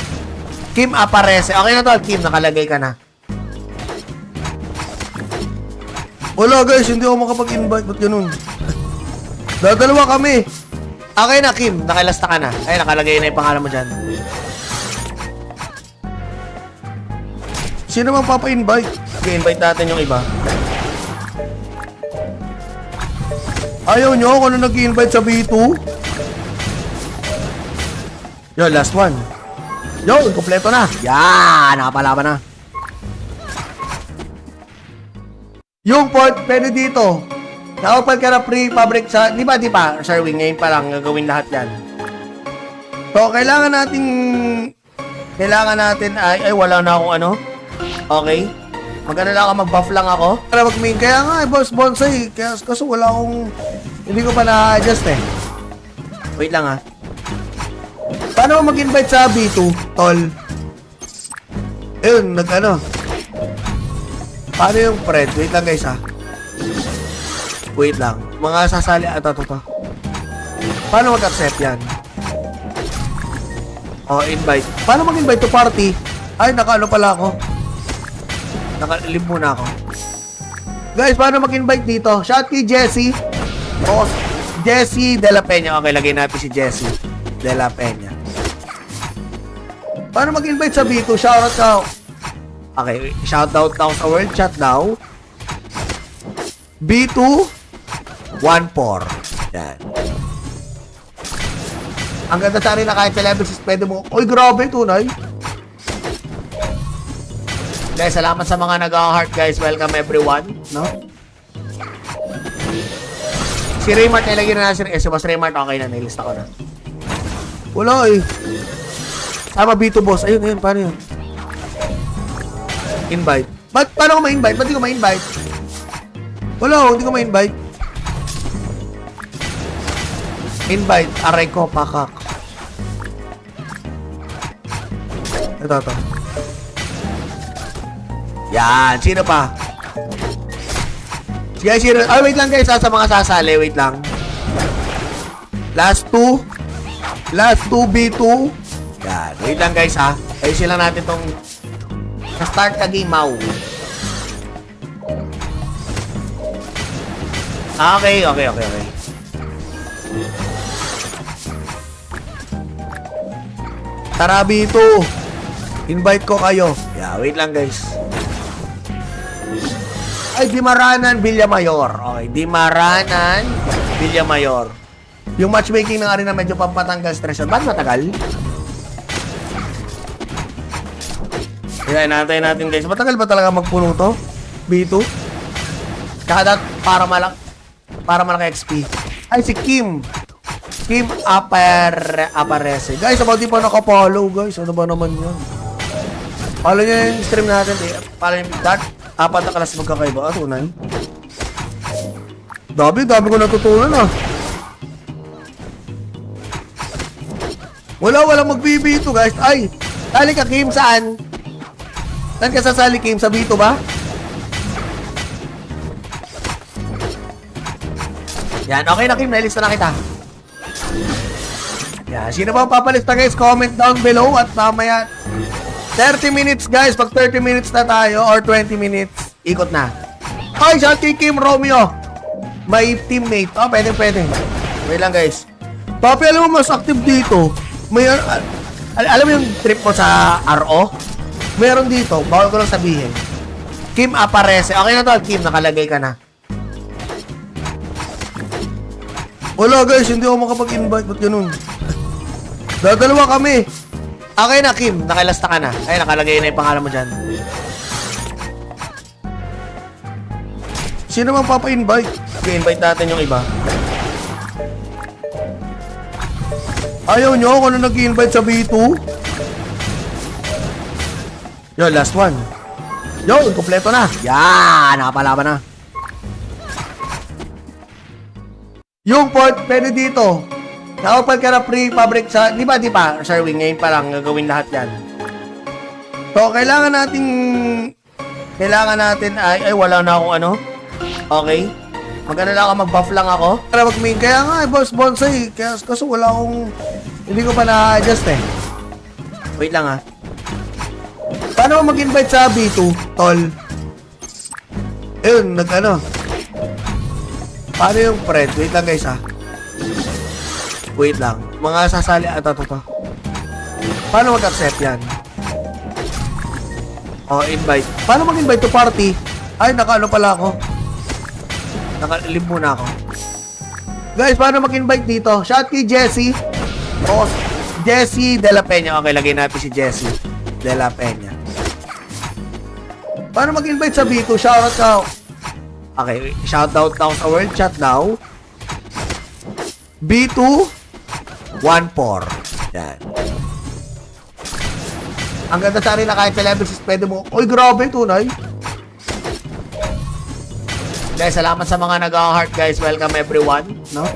Speaker 1: Kim Aparece. Okay na to, Kim, nakalagay ka na. Wala guys, hindi ako makapag-invite. Ba't ganun? Dadalawa kami. Okay na, Kim, nakilasta ka na. Ay, nakalagay na yung pangalan mo dyan. Sino mang papa-invite? I-invite natin yung iba. Ayaw nyo kung ano nag-i-invite sa B2? Yo, last one. Yo, kompleto na. Yan, nakapalaban na. Yung port, pwede dito. Nakapal ka na pre-fabric sa... Di ba, Sherwin, ngayon pa lang gagawin lahat yan. So, kailangan natin ay wala na akong ano. Okay. Magana lang ako, mag-buff lang ako. Para mag-main. Kaya nga, boss bonsai. Kasi wala akong... Hindi ko pa na-adjust eh. Wait lang ha. Paano mo mag-invite sa B2, tol? Ayun, nag-ano. Paano yung friend? Wait lang guys ha. Wait lang. Mga sasali... Ito. Paano mag-accept yan? Oh, invite. Paano mag-invite to party? Ay, naka-ano pala ako. Naka-live muna ako. Guys, paano mag-invite dito? Shout kay Jessie. O, Jessie De La Peña. Okay, lagay natin si Jessie De La Peña. Paano mag-invite sa B2? Shoutout ka. Okay, shoutout daw sa world chat daw. B2 14. Yan. Ang ganda sa rin na kahit sa level 6 pwede mo. Uy, grabe, tunay. Guys, salamat sa mga nag-heart guys. Welcome everyone. No? Si Raymart, nilagyan na natin. Si Boss Raymart, okay na. Nailista ko na. Wala eh. Sama B2 boss. Ayun. Paano yun? Invite. Paano ko ma-invite? Ba't di ko ma-invite? Wala, hindi ko ma-invite. Invite. Aray ko, pakak. Ito. Yan. Sino pa? Guys, wait lang guys. Sa mga sasali. Wait lang. Last two B2. Yan. Wait lang guys ha. Ayusin lang natin tong na-start ka game mau. Okay. Tara B2. Invite ko kayo. Yeah, wait lang guys. Ay, Dimaranan, Villamayor. Okay, Dimaranan, Villamayor. Yung matchmaking na nga rin na medyo pampatanggal stress. Ba't matagal? Kaya inaantay natin guys. Matagal ba talaga magpuno to? B2? Kada para malaki XP. Ay, si Kim. Kim Aparece. Guys, about di pa nakapollow guys. Ano ba naman yun? Follow nyo yung stream natin. Follow nyo that. 4 na kalas magkakaiba. Tunay. Dami ko natutunan ah. Walang mag-B2 guys. Ay, sali ka Kim, saan? Saan ka sasali Kim? Sa B2 ba? Yan, okay na Kim, nailista na kita. Yan, sino ba papalista guys? Comment down below at mamaya 30 minutes guys. Pag 30 minutes na tayo or 20 minutes, ikot na. Ay, shout kay Kim Romeo. May teammate. Oh, pwede. Wait lang guys. Papi, alam mo mas active dito. May, alam mo yung trip mo sa RO? Meron dito, bawal ko lang sabihin. Kim Aparece. Okay na to, Kim, nakalagay ka na. Wala guys, hindi ako makapag-invite. Ba't ganun? Dadalawa kami. Okay na, Kim, nakilasta ka na. Ay, nakalagay na yung pangalan mo dyan. Sino mang papa-invite? I-invite natin yung iba. Ayaw nyo ako na nag-invite sa B2? Yo, last one. Yo, kompleto na. Yan, nakapalaban na. Yung port, pwede dito. Nakapal ka na pre-fabric sa... Di ba, Sherwin, ngayon pa lang gagawin lahat yan. So, kailangan natin ay wala na akong ano. Okay. Magana lang ako, mag-buff lang ako. Para mag-main. Kaya nga, boss bonsai. Kasi wala akong... Hindi ko pa na-adjust eh. Wait lang ha. Paano mo mag-invite sa B2, tol? Ayun, nag-ano. Paano yung friend? Wait lang guys ha. Wait lang. Mga sasali... to. Paano mag-accept yan? Invite. Paano mag-invite to party? Ay, naka-ano pala ako. Naka-live muna ako. Guys, paano mag-invite dito? Shout kay Jessie. Jessie De La Peña. Okay, lagay natin si Jessie De La Peña. Paano mag-invite sa B2? Shoutout ka. Okay, shoutout daw sa world chat daw. B2 14. Yan. Ang ganda sa rin na kahit sa level 6 pwede mo. Uy, grabe, tunay. Guys, salamat sa mga nag-heart guys. Welcome everyone. No?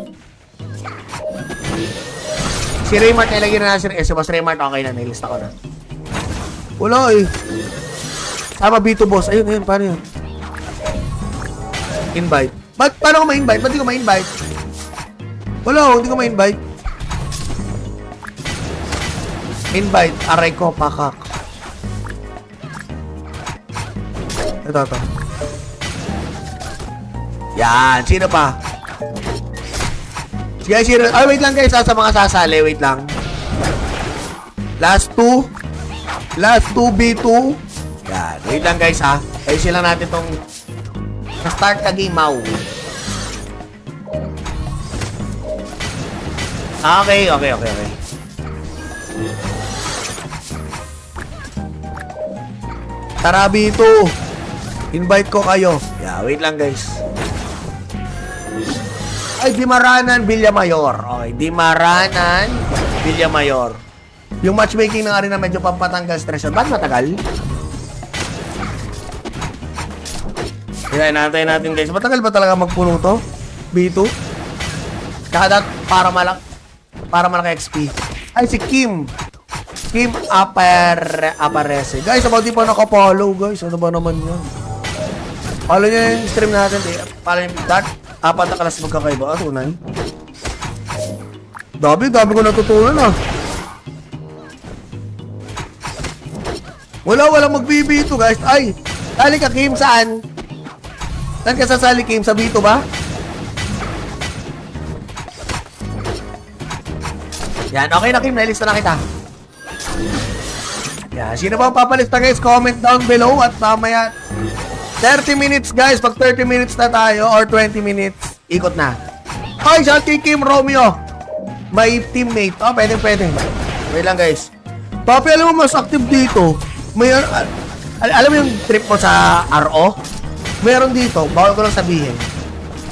Speaker 1: Si Raymart, nilagyan na natin. Si Boss Raymart, okay na. Nilista ko na. Wala eh. Sama B2 boss. Ayun. Paano yun? Invite. Paano ko ma-invite? Ba't di ko ma-invite? Wala, hindi ko ma-invite. Invite. Aray ko, pakak. Ito. Yan. Sino pa? Sige, sino? Ay, wait lang guys. Sa mga sasali. Wait lang. Last two B2. Yan. Wait lang guys ha. Ayusin lang natin tong na-start ka game mau. Okay. Tara B2. Invite ko kayo. Yeah, wait lang guys. Ay, Dimaranan, Villamayor. Okay, Dimaranan, Villamayor. Yung matchmaking na nga rin na medyo pampatanggal stress. Ba't matagal? Kaya natin guys. Matagal ba talaga magpuno to? B2? Kada para malaki XP. Ay, si Kim. Kim Aparece. Guys, about di pa nakapollow, guys. Ano ba naman yan? Follow nyo yung stream natin. Follow nyo that. 4 na kalas magkakaiba. Tunay. Dami ko natutunan ah. Walang mag-B2 guys. Ay, sali ka Kim, saan? Saan ka sasali Kim? Sa B2 ba? Yan, okay na Kim, nalista na kita. Yan, sino ba ang papalista guys? Comment down below at mamaya 30 minutes guys, pag 30 minutes na tayo or 20 minutes, ikot na. Ay, shout kay Kim Romeo. May teammate. Oh, pwede. Wait lang guys. Papi, alam mo mas active dito. May, alam mo yung trip mo sa RO? Meron dito, bawal ko lang sabihin.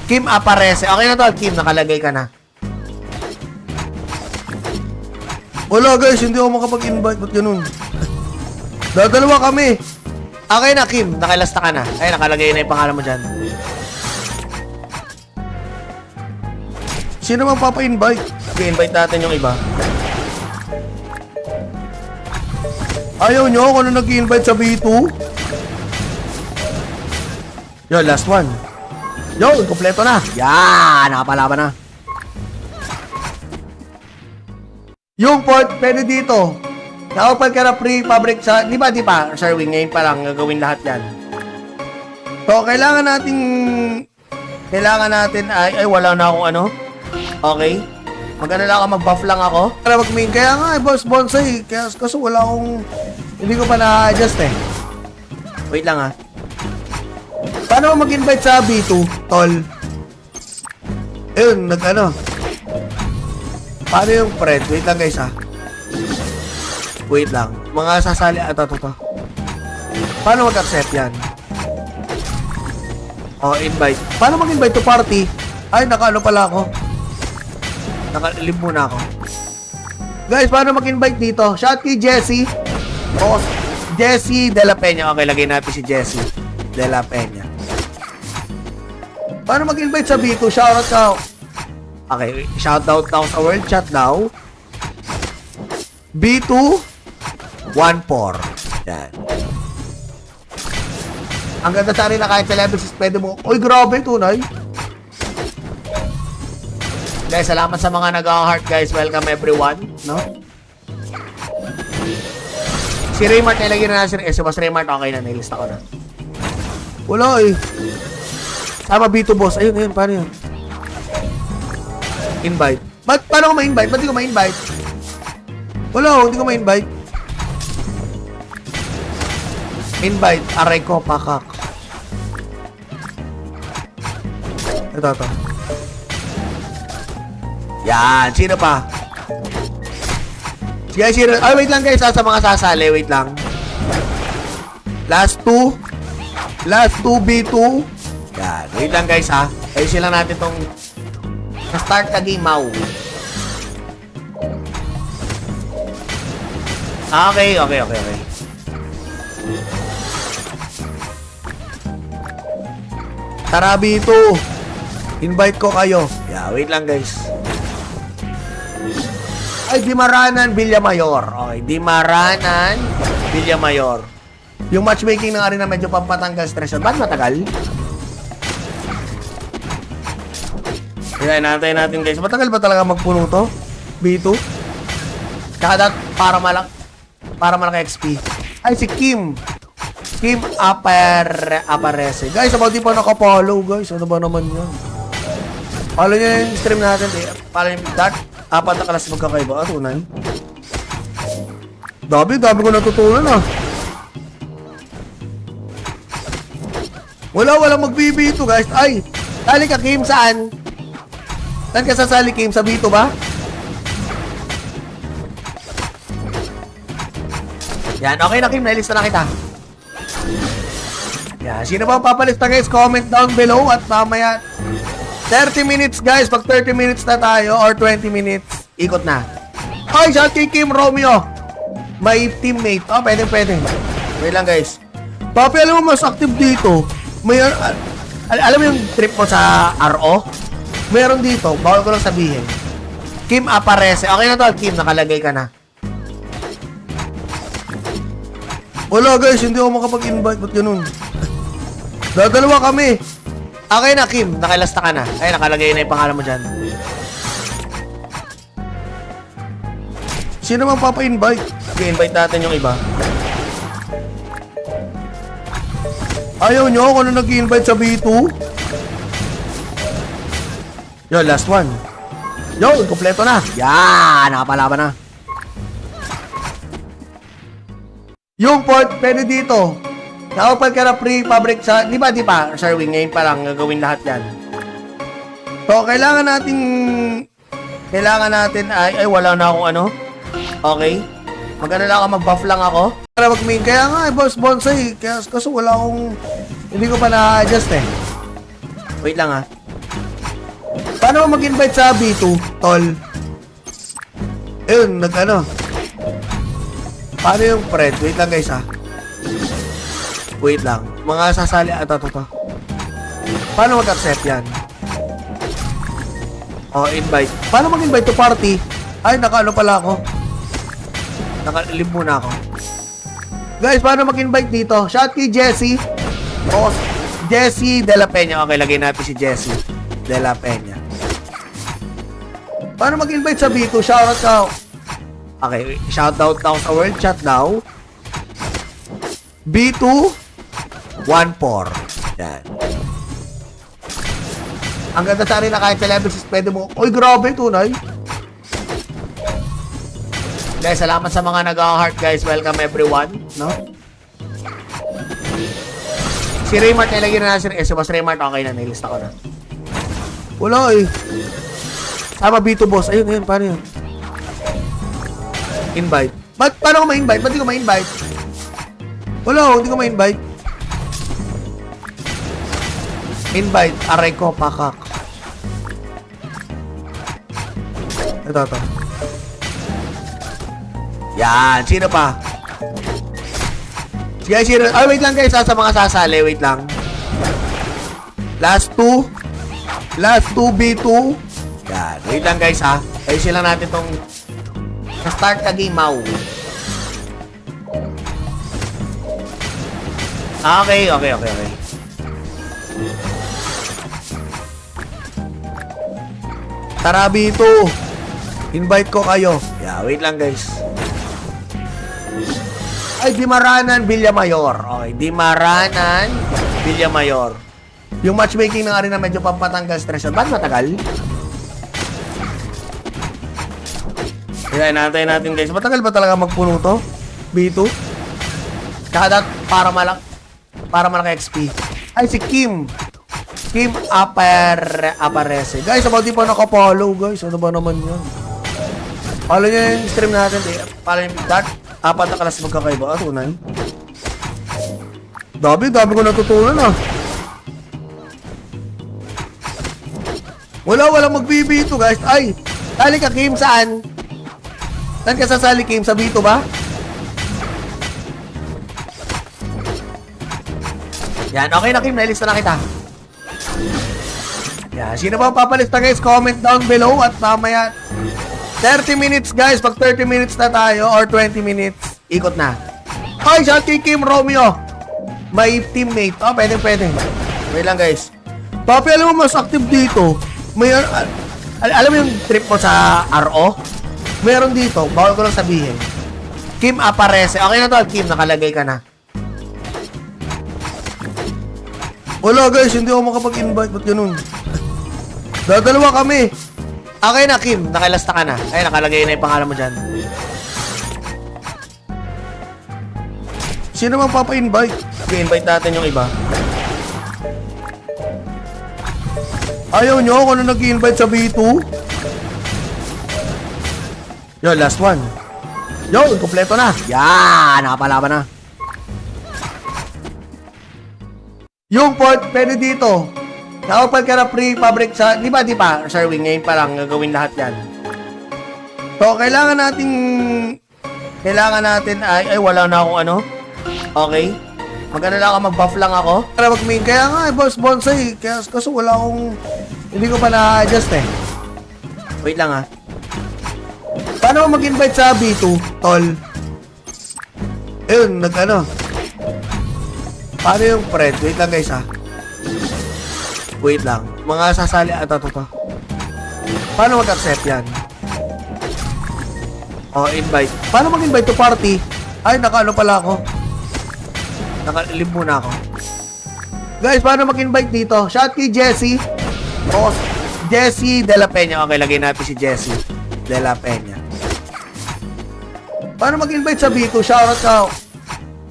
Speaker 1: Kim Aparece. Okay na to, Kim, nakalagay ka na. Wala guys, hindi ako makapag-invite. Ba't ganun? Dadalawa kami. Okay na, Kim. Nakilasta ka na. Ay, nakalagay na yung pangalan mo dyan. Sino mang papa-invite? I-invite natin yung iba. Ayaw nyo ako na nag-invite sa B2? Yo, last one. Yo, kompleto na. Yan, nakapalaban na. Yung port, pwede dito. Nakapal ka na pre-fabric sa... Di ba, Sherwin, ngayon pa lang gagawin lahat yan. So, kailangan natin ay wala na akong ano. Okay. Magana lang ako, mag-buff lang ako. Para mag-main. Kaya nga, boss bonsai. Kasi wala akong... Hindi ko pa na-adjust eh. Wait lang ha. Paano mo mag-invite sa B2, tol? Ayun, nag-ano. Paano yung friend? Wait lang guys ha. Wait lang. Mga sasali... to. Paano mag-accept yan? Invite. Paano mag-invite to party? Ay, naka-ano pala ako. Naka-live muna ako. Guys, paano mag-invite dito? Shout kay Jessie. O, Jessie De La Peña. Okay, lagay natin si Jessie De La Peña. Paano mag-invite sa B2? Shoutout ka. Okay, shoutout ka sa world chat daw. B2 14. Yan. Ang ganda sa rin na kahit celebrities pwede mo. Uy, grabe, tunay. Guys, salamat sa mga nag-heart, guys. Welcome everyone, no? Si Raymart, nilagyan na natin. Si Boss Raymart, okay na. Nilista ko na. Wala eh. Sama B2 boss. Ayun, ayun. Paano yun? Invite. Paano ko ma-invite? Ba't di ko ma-invite? Wala, hindi ko ma-invite. Invite. Aray ko, pakak. Ito. Yan. Sino pa? Sige, sino? Ay, wait lang guys. Sa mga sasali. Wait lang. Last 2 B2. Yan. Wait lang guys ha. Ayusin lang natin tong start ka game mau. Okay. Tara B2. Invite ko kayo. Yeah, wait lang guys. Ay, Dimaranan, Villamayor. Okay, Dimaranan, Villamayor. Yung matchmaking na nga rin na medyo pampatanggal stress. Ba't matagal? Kaya natin guys. Matagal ba talaga magpuno to? B2? Kada para malaki XP. Ay, si Kim. Kim Aparece. Guys, about di pa nakapollow, guys. Ano ba naman yan? Follow nyo yung stream natin. Follow nyo that. 4 na kalas magkakaiba. Tunay. Dami ko natutunan ah. Walang mag-B2 guys. Ay, sali ka Kim saan? Saan ka sasali Kim? Sa B2 ba? Yan, okay na Kim. Nailista na kita. Yan, sino ba papalista guys? Comment down below at mamaya 30 minutes guys. Pag 30 minutes na tayo or 20 minutes, ikot na. Ay, shout kay Kim Romeo. May teammate. Oh, pwede. Wait lang guys. Papi, alam mo mas active dito. May, alam mo yung trip mo sa RO? Meron dito. Bawal ko lang sabihin. Kim Aparece. Okay na to, Kim. Nakalagay ka na. Wala guys, hindi ako makapag-invite. Ba't ganun? Dadalawa kami. Okay na, Kim. Nakilasta ka na. Ay, nakalagay na yung pangalan mo dyan. Sino man papa-invite? I-invite natin yung iba. Ayaw nyo ako na nag-invite sa B2? Yo, last one. Yo, kompleto na. Yan, nakapalaban na. Yung port, pwede dito. Nakapal ka na pre-fabric sa... Di ba, Sherwin, ngayon pa lang gagawin lahat yan. So, kailangan natin ay wala na akong ano. Okay. Maganda lang ako, mag-buff lang ako. Para mag-main. Kaya nga, boss bonsai. Kaso wala akong... Hindi ko pa na-adjust eh. Wait lang ha. Paano mo mag-invite sa B2, tol? Ayun, nag-ano. Paano yung friend? Wait lang guys ha. Wait lang. Mga sasali... Ito. Paano mag-accept yan? Oh, invite. Paano mag-invite to party? Ay, naka-ano pala ako. Naka-live muna ako. Guys, paano mag-invite dito? Shout kay Jessie. O, Jessie De La Peña. Okay, lagay natin si Jessie De La Peña. Paano mag-invite sa B2? Shoutout ka. Okay, shoutout daw sa world chat daw. B2 14. Yan. Ang ganda sa rin na kahit celebrities pwede mo. Uy, grabe, tunay. Guys, salamat sa mga nag-heart, guys. Welcome everyone, no? Si Raymart, nilagyan na natin. Si Boss Raymart, okay na. Nilista ko na. Wala eh. Sama B2 boss. Ayun. Paano yun? Invite. Paano ko ma-invite? Ba't di ko ma-invite? Wala, hindi ko ma-invite. Invite. Aray ko, pakak. Ito. Yan. Sino pa? Guys, sino? Ay, wait lang guys. Sa mga sasali. Wait lang. Last two. Last 2v2. Yan. Wait lang guys ha. Ayusin lang natin tong start ka game mau. Okay. Tara B2. Invite ko kayo. Yeah, wait lang guys. Ay, Dimaranan, Villamayor. Okay, Dimaranan, Villamayor. Yung matchmaking ng arena medyo pampatanggal stress. Ba't matagal? Kaya natin guys. Matagal ba talaga magpuno to? B2? Kada para malaki XP. Ay, si Kim. Kim Aparece. Guys, about di pa nakapollow, guys. Ano ba naman yan? Follow nyo yung stream natin. Follow nyo yung dark. 4 na kalas magkakaiba. Tunay. Dami ko natutunan ah. Walang mag-B2 guys. Ay, sali ka Kim, saan? Saan ka sasali Kim? Sa B2 ba? Yan, okay na Kim, nailista na kita. Yan, sino ba papalista guys? Comment down below at mamaya 30 minutes guys, pag 30 minutes na tayo or 20 minutes, ikot na. Hoy, shout kay Kim Romeo. May teammate. Oh, pwede. Wait lang guys. Papi, alam mo mas active dito. May, alam mo yung trip mo sa RO? Meron dito, bawal ko lang sabihin. Kim Aparece. Okay na to, Kim, nakalagay ka na. Wala guys, hindi ako makapag-invite. Ba't ganun? Dadalawa kami. Okay na, Kim. Nakilasta ka na. Ay, nakalagay na yung pangalan mo dyan. Sino mang papa-invite? I-invite natin yung iba. Ayaw nyo kung ano nag-invite sa B2? Yo, last one. Yo, kompleto na. Yan, nakapalaban na. Yung port, pwede dito. Nakapal ka na pre-fabric sa... Di ba, Sherwin, ngayon pa lang gagawin lahat yan. So, kailangan natin ay wala na akong ano. Okay. Magano lang ako, mag-buff lang ako. Para mag-main. Kaya nga, boss bonsai. Kaso wala akong... Hindi ko pa na-adjust eh. Wait lang ha. Paano mag-invite sa B2, tol? Ayun, nag-ano. Paano yung friend? Wait lang guys ha. Wait lang. Mga sasali ata to. Paano mag-accept yan? Oh, invite. Paano mag-invite to party? Ay, naka-ano pala ako. Naka-live muna ako. Guys, paano mag-invite dito? Shout kay Jessie. Oh, Jessie De La Peña. Okay, lagay natin si Jessie De La Peña. Paano mag-invite sa B2? Shoutout ka.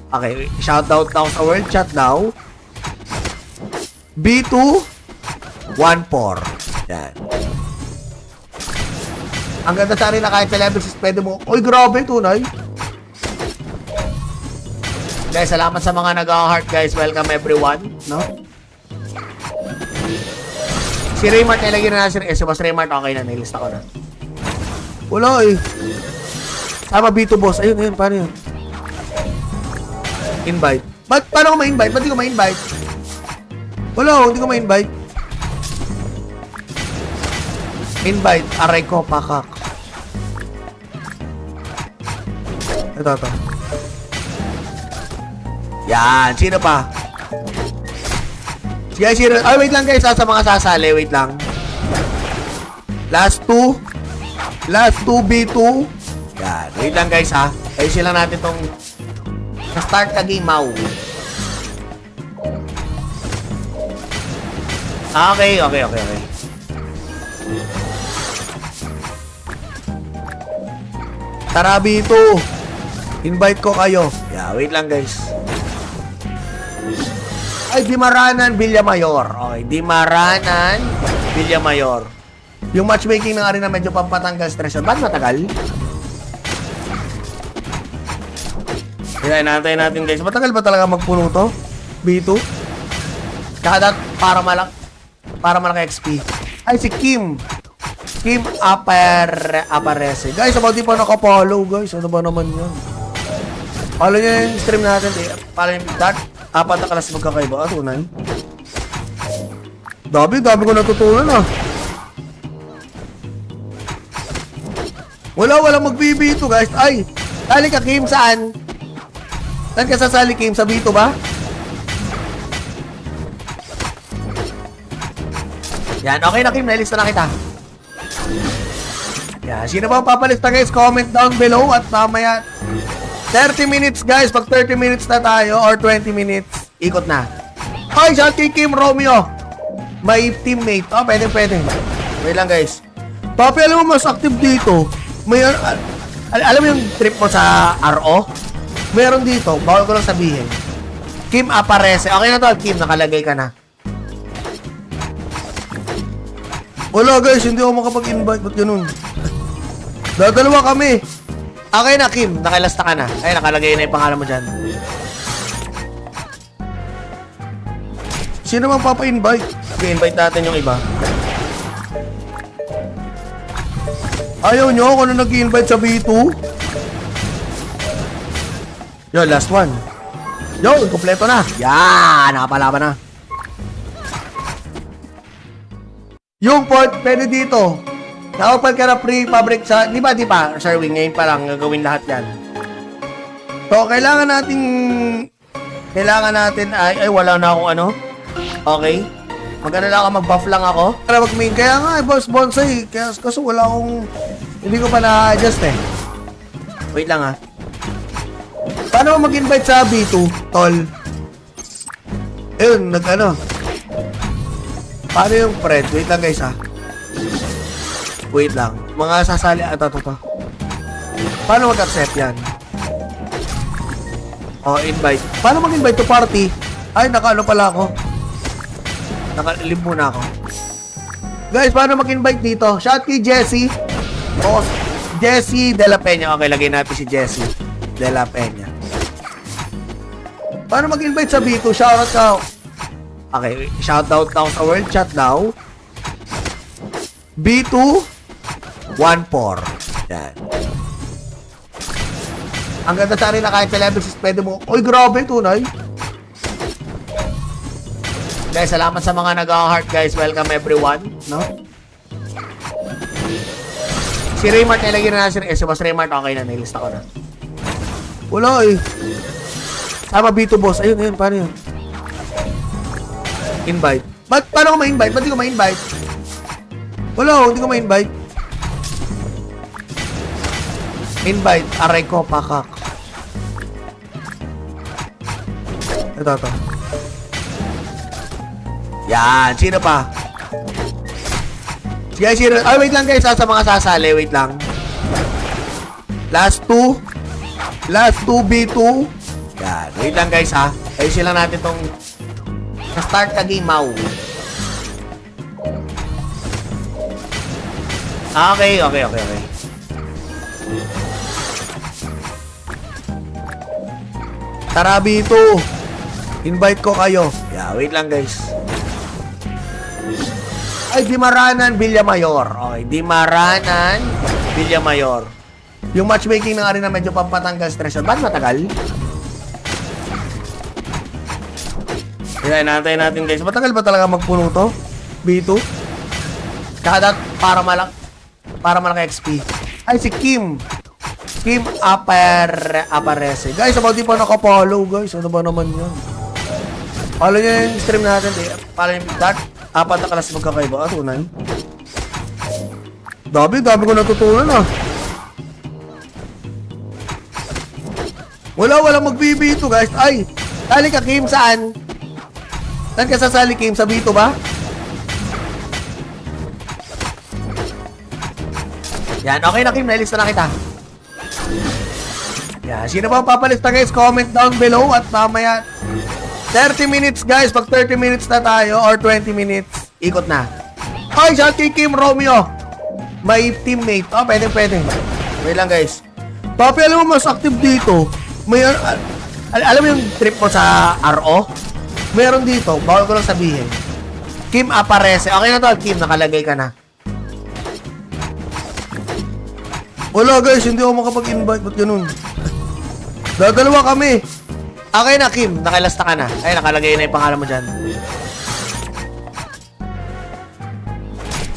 Speaker 1: Okay, shoutout now sa world chat now. B2 1-4. Yan. Ang ganda sa rin na kahit sa level 6 pwede mo. Uy, grabe, tunay. Guys, salamat sa mga nag-heart guys. Welcome everyone. No? Si Raymart, nilagyan na si Boss Raymart. Okay na, nilista ko na. Wala eh. Sama B2 boss. Ayun, paano yun? Invite. Paano ko ma-invite? Ba't di ko ma-invite? Wala, hindi ko ma-invite. Invite. Aray ko, pakak. Ito. Yan. Sino pa? Guys, sino? Ay, wait lang guys. Sa mga sasali. Wait lang. Last 2. Last 2v2. Yan. Wait lang guys ha. Ayusin lang natin tong start ka game mau. Okay. Tara B2. Invite ko kayo. Yeah, wait lang guys. Ay, Dimaranan, Villamayor. Okay, Dimaranan, Villamayor. Yung matchmaking ng arena medyo pampatanggal stress. Ba't matagal? Kaya natin guys. Matagal ba talaga magpuno to? B2? Kada para malaki XP. Ay, si Kim. Kim Aparece. Guys, about di pa nakapollow, guys. Ano ba naman yan? Follow nyo yung stream natin. Follow nyo yung that. 4 na kalas magkakaiba. Ah, tunay. Dami ko natutunan ah. Walang mag-B2 guys. Ay, sali ka Kim, saan? Saan ka sasali Kim? Sa B2 ba? Yan, okay na Kim, nailista na kita. Yan, sino ba ang papalista guys? Comment down below at mamaya 30 minutes guys, pag 30 minutes na tayo or 20 minutes, ikot na. Hoy, shout kay Kim Romeo. May teammate. Oh, pwede. Wait lang guys. Papi, alam mo mas active dito. May, alam mo yung trip mo sa RO? Meron dito, bawal ko lang sabihin. Kim Aparece. Okay na to, Kim, nakalagay ka na. Wala guys, hindi ako makapag-invite. Ba't ganun? Dadalawa kami. Okay na, Kim. Nakilasta ka na. Ay, nakalagay na yung pangalan mo dyan. Sino mang papa-invite? I-invite natin yung iba. Ayaw nyo kung ano nag-invite sa B2? Yo, last one. Yo, kompleto na. Yan, nakapalaban na. Yung port, pwede dito. Nakapal ka na pre-fabric sa... Di ba, Sherwin, ngayon pa lang gagawin lahat yan. So, kailangan natin ay wala na akong ano. Okay. Maganda lang ako, mag-buff lang ako. Para mag-main. Kaya nga, boss bonsai. Kasi wala akong... Hindi ko pa na-adjust eh. Wait lang ha. Paano mag-invite sa B2, tol? Ayun, nag-ano. Paano yung friend? Wait lang guys ha. Wait lang. Mga sasali... Ito. Paano mag-accept yan? Oh, invite. Paano mag-invite to party? Ay, naka-ano pala ako. Naka-live muna ako. Guys, paano mag-invite dito? Shout kay Jessie. Oh, Jessie De La Peña. Okay, lagay natin si Jessie De La Peña. Paano mag-invite sa B2? Shoutout ka. Okay, shoutout na ako sa world chat now. B2 14. Yan. Ang ganda sa rin na kahit sa level 6 pwede mo. Uy, grabe, tunay. Guys, salamat sa mga nag-heart guys. Welcome everyone, no? Si Raymart, nilagyan na natin. Si Boss Raymart, okay na. Nilista ko na. Wala eh. Sama B2 boss. Ayun. Paano yun? Invite. Paano ko ma-invite? Ba't di ko ma-invite? Wala, hindi ko ma-invite. Invite. Aray ko, pakak. Ito. Yan. Sino pa? Sige, sino? Ay, wait lang guys. Sa mga sasali. Wait lang. Last two B2. Yan. Wait lang guys ha. Ayusin lang natin tong start ka game mau. Okay. Tara B2. Invite ko kayo. Yeah, wait lang guys. Ay, Dimaranan, Villamayor. Okay, Dimaranan, Villamayor. Yung matchmaking na nga rin na medyo pampatanggal stress. Ba't matagal? Hinahintay natin guys. Matagal ba talaga magpuno to? B2? Kada para malaki XP. Ay, si Kim. Kim Aparece. Guys, about di pa nakapollow guys. Ano ba naman yan? Follow nyo yung stream natin. Follow nyo yung that. 4 na kalas magkakaiba. Ah, tunay. Dami ko natutunan ah. Walang mag-B2 guys. Ay, sali ka Kim, saan? Saan ka sasali Kim? Sa B2 ba? Yan, okay na Kim, nailista na kita. Yan, sino ba ang papalista guys? Comment down below at mamaya 30 minutes guys, pag 30 minutes na tayo or 20 minutes, ikot na. Hoy, shout kay Kim Romeo. May teammate. Oh, pwede. Wait lang guys. Papi, alam mo mas active dito. May, alam mo yung trip mo sa RO? Meron dito, bawal ko lang sabihin. Kim Aparece. Okay na to, Kim, nakalagay ka na. Wala guys, hindi ako makapag-invite. Ba't ganun? Dadalawa kami. Okay na, Kim. Nakilasta ka na. Ay, nakalagay na yung pangalan mo dyan.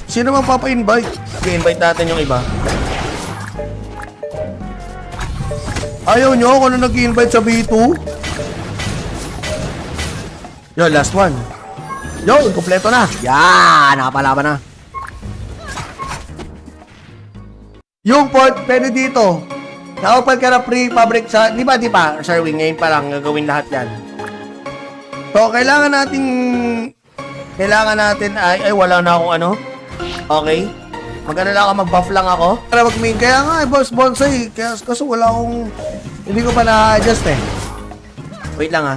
Speaker 1: Sino mang papa-invite? I-invite natin yung iba. Ayaw nyo ako na nag-invite sa B2? Yo, last one. Yo, kompleto na. Yan, nakapalaban na. Yung port, pwede dito. Nakapal ka na pre-fabric sa... Di ba, Sherwin, ngayon pa lang gagawin lahat yan. So, kailangan natin ay wala na akong ano. Okay. Magano lang ako, mag-buff lang ako. Para mag-main. Kaya nga, boss bonsai. Kaso wala akong... Hindi ko pa na-adjust eh. Wait lang ha.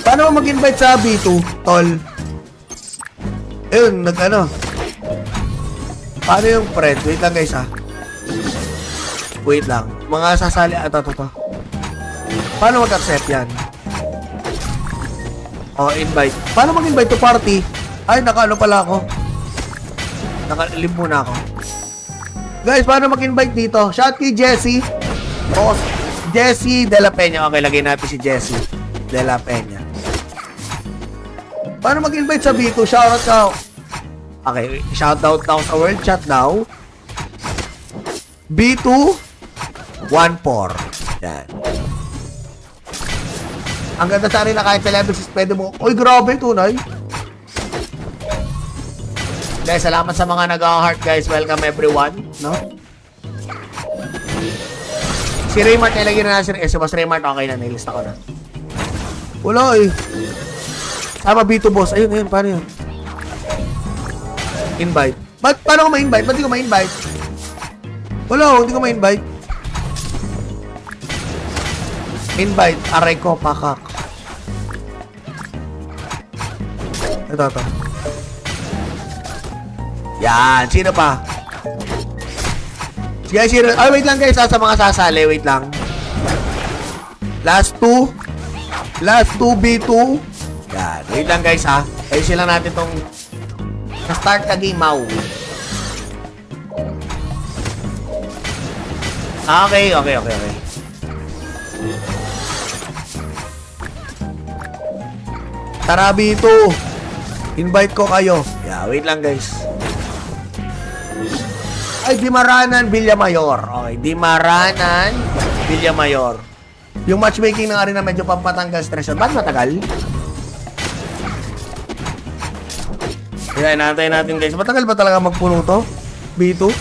Speaker 1: Paano mag-invite sa B2, tol? Ayun, nag-ano. Paano yung friend? Wait lang guys ha. Wait lang. Mga sasali... Ito. Paano mag-accept yan? Oh, invite. Paano mag-invite to party? Ay, naka-ano pala ako. Naka-live muna ako. Guys, paano mag-invite dito? Shout kay Jessie. Oh, Jessie De La Peña. Okay, lagay natin si Jessie De La Peña. Paano mag-invite sa B2? Shoutout ka. Okay, shoutout now sa world chat now. B2 14. Yan. Ang ganda sa rin na kahit sa level 6 pwede mo. Uy, grabe, tunay. Guys, salamat sa mga nag-heart, guys. Welcome everyone, no? Si Raymart, nilagyan na si Boss Raymart, okay na, nilista ko na. Wala eh. Sama B2 boss. Ayun, paano yun? Invite. Paano ko ma-invite? Ba't di ko ma-invite? Wala, hindi ko ma-invite. Invite. Aray ko, pakak. Ito. Yan. Sino pa? Sige, sino? Ay, wait lang guys. Sa mga sasali. Wait lang. Last two B2. Yan. Wait lang guys ha. Ayusin lang natin tong na-start ka game mau. Okay. Tara B2. Invite ko kayo. Yeah, wait lang guys. Ay, Dimaranan, Villamayor. Okay, Dimaranan, Villamayor. Yung matchmaking na nga rin na medyo pampatanggal stress. Ba't matagal? Kaya inaantay natin guys. Matagal ba talaga magpuno to? B2?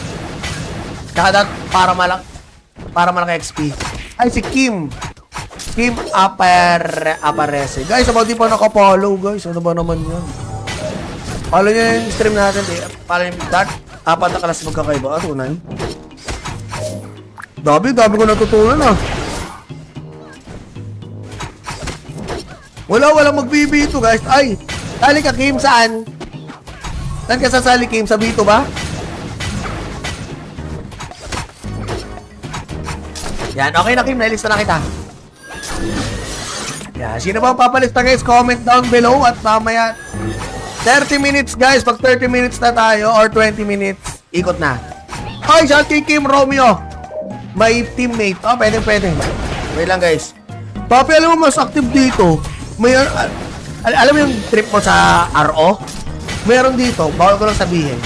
Speaker 1: Kada para malaki XP. Ay, si Kim. Kim Aparece. Guys, about di pa nakapollow guys. Ano ba naman yan? Follow nyo yung stream natin. Follow nyo yung that. 4 na kalas magkakaiba. Tunay. Dami ko natutunan ah. Walang mag-B2 guys. Ay, sali ka Kim, saan? Saan ka sasali Kim? Sa B2 ba? Yan, okay na Kim, nailista na kita. Yan, sino ba ang papalista guys? Comment down below at mamaya 30 minutes guys, pag 30 minutes na tayo or 20 minutes, ikot na. Ay, shout kay Kim Romeo. May teammate. Oh, pwede. Wait lang guys. Papi, alam mo mas active dito. May, alam mo yung trip mo sa RO? Meron dito, bawal ko lang sabihin.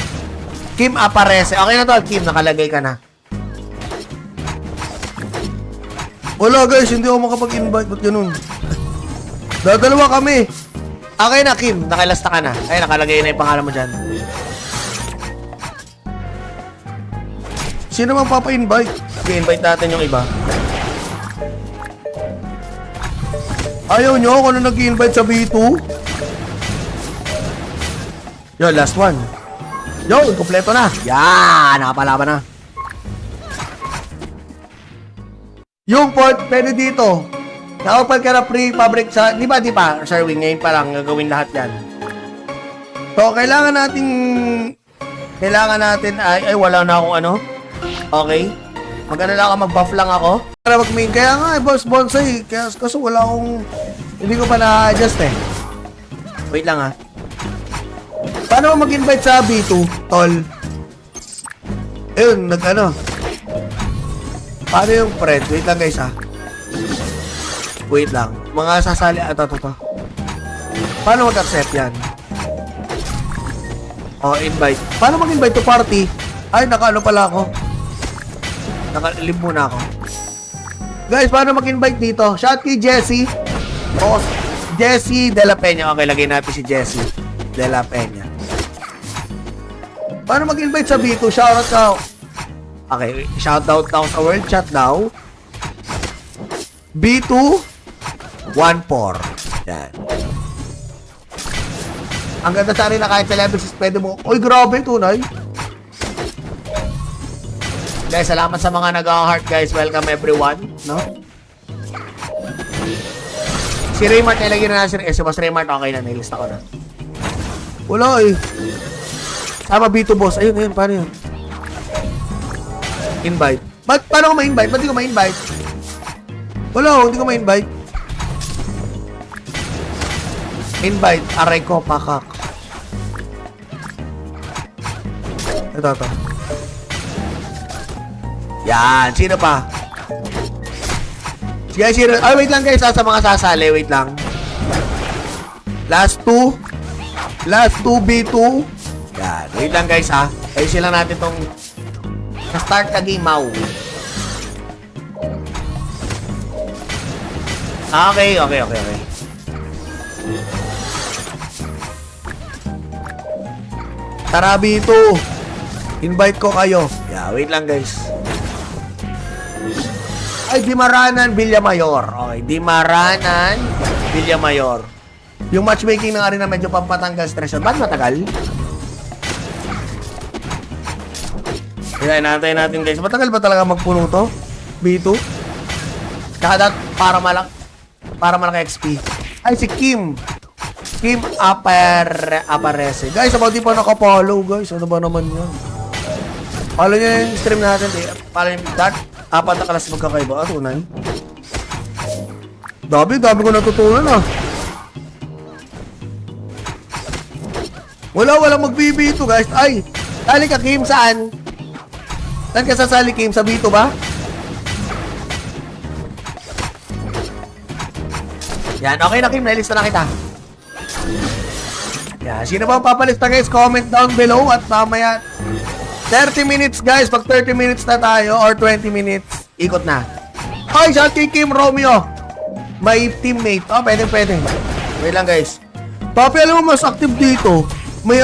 Speaker 1: Kim Aparece. Okay na to, Kim, nakalagay ka na. Wala guys, hindi ako makapag-invite. Ba't ganun? Dadalawa kami. Okay na, Kim. Nakilasta ka na. Ay, nakalagay na yung pangalan mo dyan. Sino mang papa-invite? I-invite natin yung iba. Ayaw nyo ako na nag-invite sa B2? Yo, last one. Yo, kompleto na. Yan, nakapalaban na. Yung port, pwede dito. Nakapal ka na pre-fabric sa... Di ba, Sherwin, ngayon pa lang gagawin lahat yan. So, kailangan natin ay wala na akong ano. Okay. Magano lang ako, mag-buff lang ako. Para mag-main. Kaya nga, boss bonsai. Kaso wala akong... Hindi ko pa na-adjust eh. Wait lang ha. Paano mag-invite sa B2, tol? Ayun, nag-ano. Paano yung friend? Wait lang guys ha. Wait lang. Mga sasali. Ito. Paano mag-accept yan? Oh, invite. Paano mag-invite to party? Ay, naka-ano pala ako. Naka-live muna ako. Guys, paano mag-invite dito? Shout kay Jessie. O, Jessie De La Peña. Okay, lagay natin si Jessie De La Peña. Paano mag-invite sa B2? Shoutout ka. Okay, shoutout daw sa world chat daw. B2 14. Yan. Ang ganda sa rin na kahit sa level 6 pwede mo. Uy, grabe, tunay. Guys, salamat sa mga nag-heart, guys. Welcome everyone, no? Si Raymart, nilagyan na natin. Si Boss Raymart, okay na. Nilista ko na. Wala eh. Sama B2 boss. Ayun. Paano yun? Invite. Paano ko ma-invite? Ba't di ko ma-invite? Wala, hindi ko ma-invite. Invite. Aray ko, pakak. Ito. Yan. Sino pa? Guys, sino? Ay, wait lang guys. Sa mga sasali. Wait lang. Last two B2. Yan. Wait lang guys ha. Ayusin lang natin tong start ka game mau. Okay. Tara B2. Invite ko kayo. Yeah, wait lang guys. Ay, Dimaranan, Villamayor. Okay, Dimaranan, Villamayor. Yung matchmaking na nga rin na medyo pampatanggal stress. Ba't matagal? Hinahintay natin guys. Matagal ba talaga magpuno to? B2? Kada para malaki XP. Ay, si Kim. Kim Aparece. Guys, about di pa nakapollow guys. Ano ba naman yan? Follow nyo yung stream natin. Follow nyo that. 4 na kalas magkakaiba. Tunay. Dami ko natutunan ah. Walang mag-B2 guys. Ay, sali ka Kim, saan? Saan ka sasali Kim? Sa B2 ba? Yan, okay na Kim, nailista na kita. Yan, sino ba ang papalista guys? Comment down below at mamaya 30 minutes guys. Pag 30 minutes na tayo or 20 minutes, ikot na. Hi, shout kay Kim Romeo. May teammate. Oh, pwede. Wait lang guys. Papi, alam mo mas active dito. May,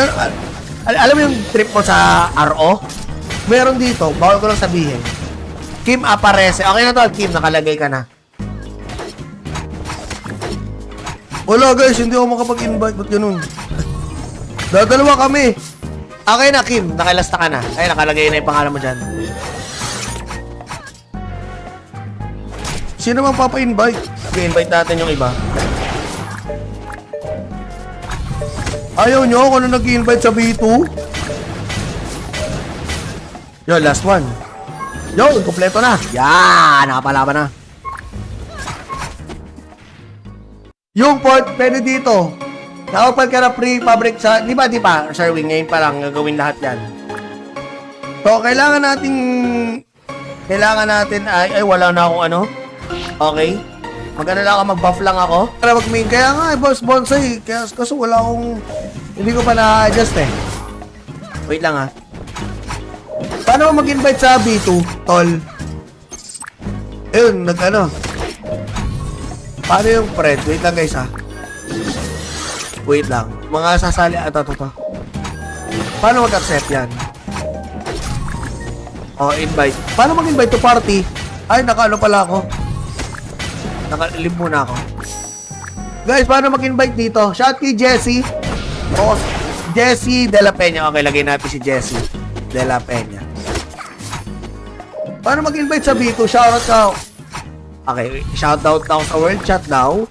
Speaker 1: alam mo yung trip mo sa RO? Meron dito. Bawal ko lang sabihin. Kim Aparece. Okay na to, Kim. Nakalagay ka na. Wala guys, hindi ako makapag-invite. Ba't ganun? Dadalawa kami. Okay na, Kim. Nakilasta ka na. Ay, nakalagay na yung pangalan mo dyan. Sino mang papa-invite? I-invite natin yung iba. Ayaw nyo kung ano nag-invite sa B2? Yo, last one. Yo, kompleto na. Yan, nakapalaban na. Yung port, pwede dito. Nakapal ka na pre-fabric sa... Di ba? Sir Wing, ngayon pa lang gagawin lahat yan. So, kailangan natin ay wala na akong ano. Okay. Mag-ano lang ako, mag-buff lang ako. Para mag-main. Kaya nga, boss bonsai. Kaso wala akong... Hindi ko pa na-adjust eh. Wait lang ha. Paano mag-invite sa B2, tol? Ayun, nag-ano. Paano yung friend? Wait lang guys ha. Wait lang. Mga sasali. Ito. Paano mag-accept yan? Oh, invite. Paano mag-invite to party? Ay, naka-ano pala ako. Naka-live muna ako. Guys, paano mag-invite dito? Shout kay Jessie. O, Jessie De La Peña. Okay, lagay natin si Jessie De La Peña. Paano mag-invite sa B2? Shoutout ka. Okay, shoutout daw sa world chat daw.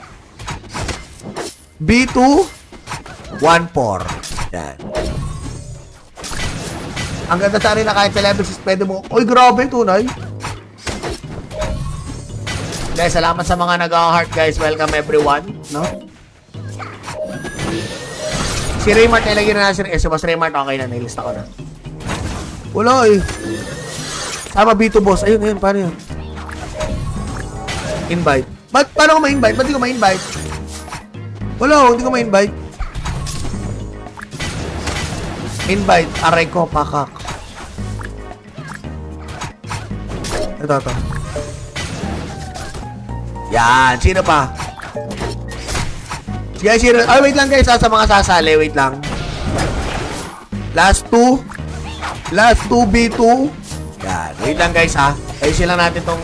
Speaker 1: B2 14. Yan. Ang ganda sa rin na kahit sa level 6 pwede mo. Uy, grabe, tunay. Guys, salamat sa mga nag-heart, guys. Welcome everyone, no? Si Raymart, nilagyan na natin. Si Boss Raymart, okay na. Nilista ko na. Wala eh. Sama B2 boss. Ayun. Paano yun? Invite. Paano ko ma-invite? Ba't di ko ma-invite? Wala, hindi ko ma-invite. Invite. Aray ko, pakak. Ito. Yan. Sino pa? Guys, sino? Ay, wait lang guys. Sa mga sasali. Wait lang. Last two B2. Yan. Wait lang guys ha. Ayusin lang natin tong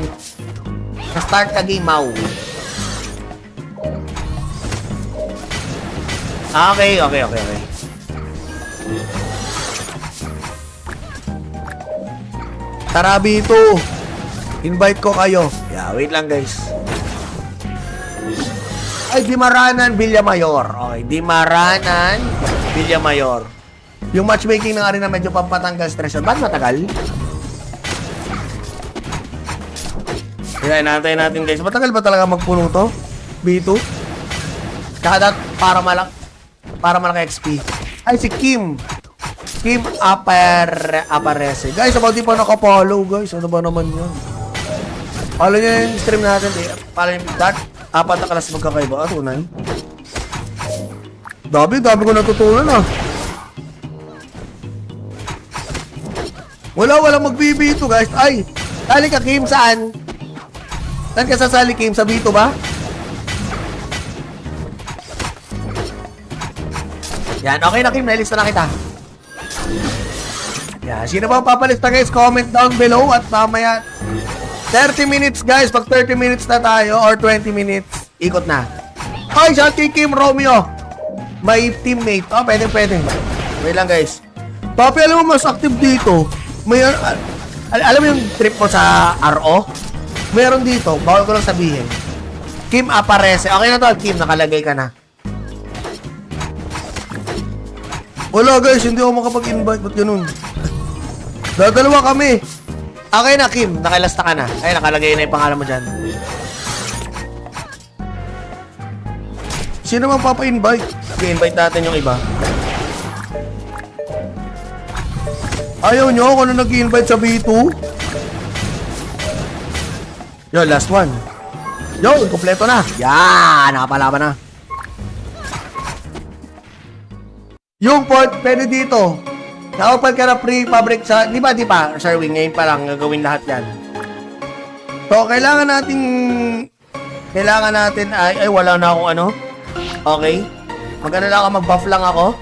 Speaker 1: na-start ka game mau. Okay. Tara B2. Invite ko kayo. Yeah, wait lang guys. Ay, Dimaranan, Villamayor. Okay, Dimaranan, Villamayor. Yung matchmaking na nga rin na medyo pampatanggal stress. Ba't matagal? Kaya inaantay natin guys. Matagal ba talaga magpuno to? B2? Tsaka para malaki XP. Ay, si Kim. Kim Aparece. Guys, about di pa nakapollow guys. Ano ba naman yun? Follow nyo yung stream natin. Follow nyo that. 4 na kalas magkakaiba. Tunay. Dami ko natutunan ah. Walang mag-B2 guys. Ay, sali ka Kim, saan? Saan ka sasali Kim? Sa B2 ba? Yan, okay na Kim. Nailista na kita. Yan, sino ba ang papalista guys? Comment down below at mamaya 30 minutes guys. Pag 30 minutes na tayo or 20 minutes, ikot na. Ay, shout kay Kim Romeo. May teammate. Oh, pwede. Wait lang guys. Papi, alam mo mas active dito. May, alam mo yung trip mo sa RO? Meron dito. Bawal ko lang sabihin. Kim Aparece. Okay na to, Kim. Nakalagay ka na. Wala guys, hindi ako makapag-invite. Ba't ganun? Dadalawa kami. Okay na, Kim. Nakilasta ka na. Ay, nakalagay na yung pangalan mo dyan. Sino mang papa-invite? I-invite natin yung iba. Ayaw nyo ako na nag-invite sa B2? Yo, last one. Yo, kompleto na. Yan, nakapalaban na. Yung port, pwede dito. Nakapal ka na pre-fabric sa... Di ba, Sherwin, ngayon pa lang gagawin lahat yan. So, kailangan natin ay wala na akong ano. Okay? Mag-ano lang ako, mag-buff lang ako.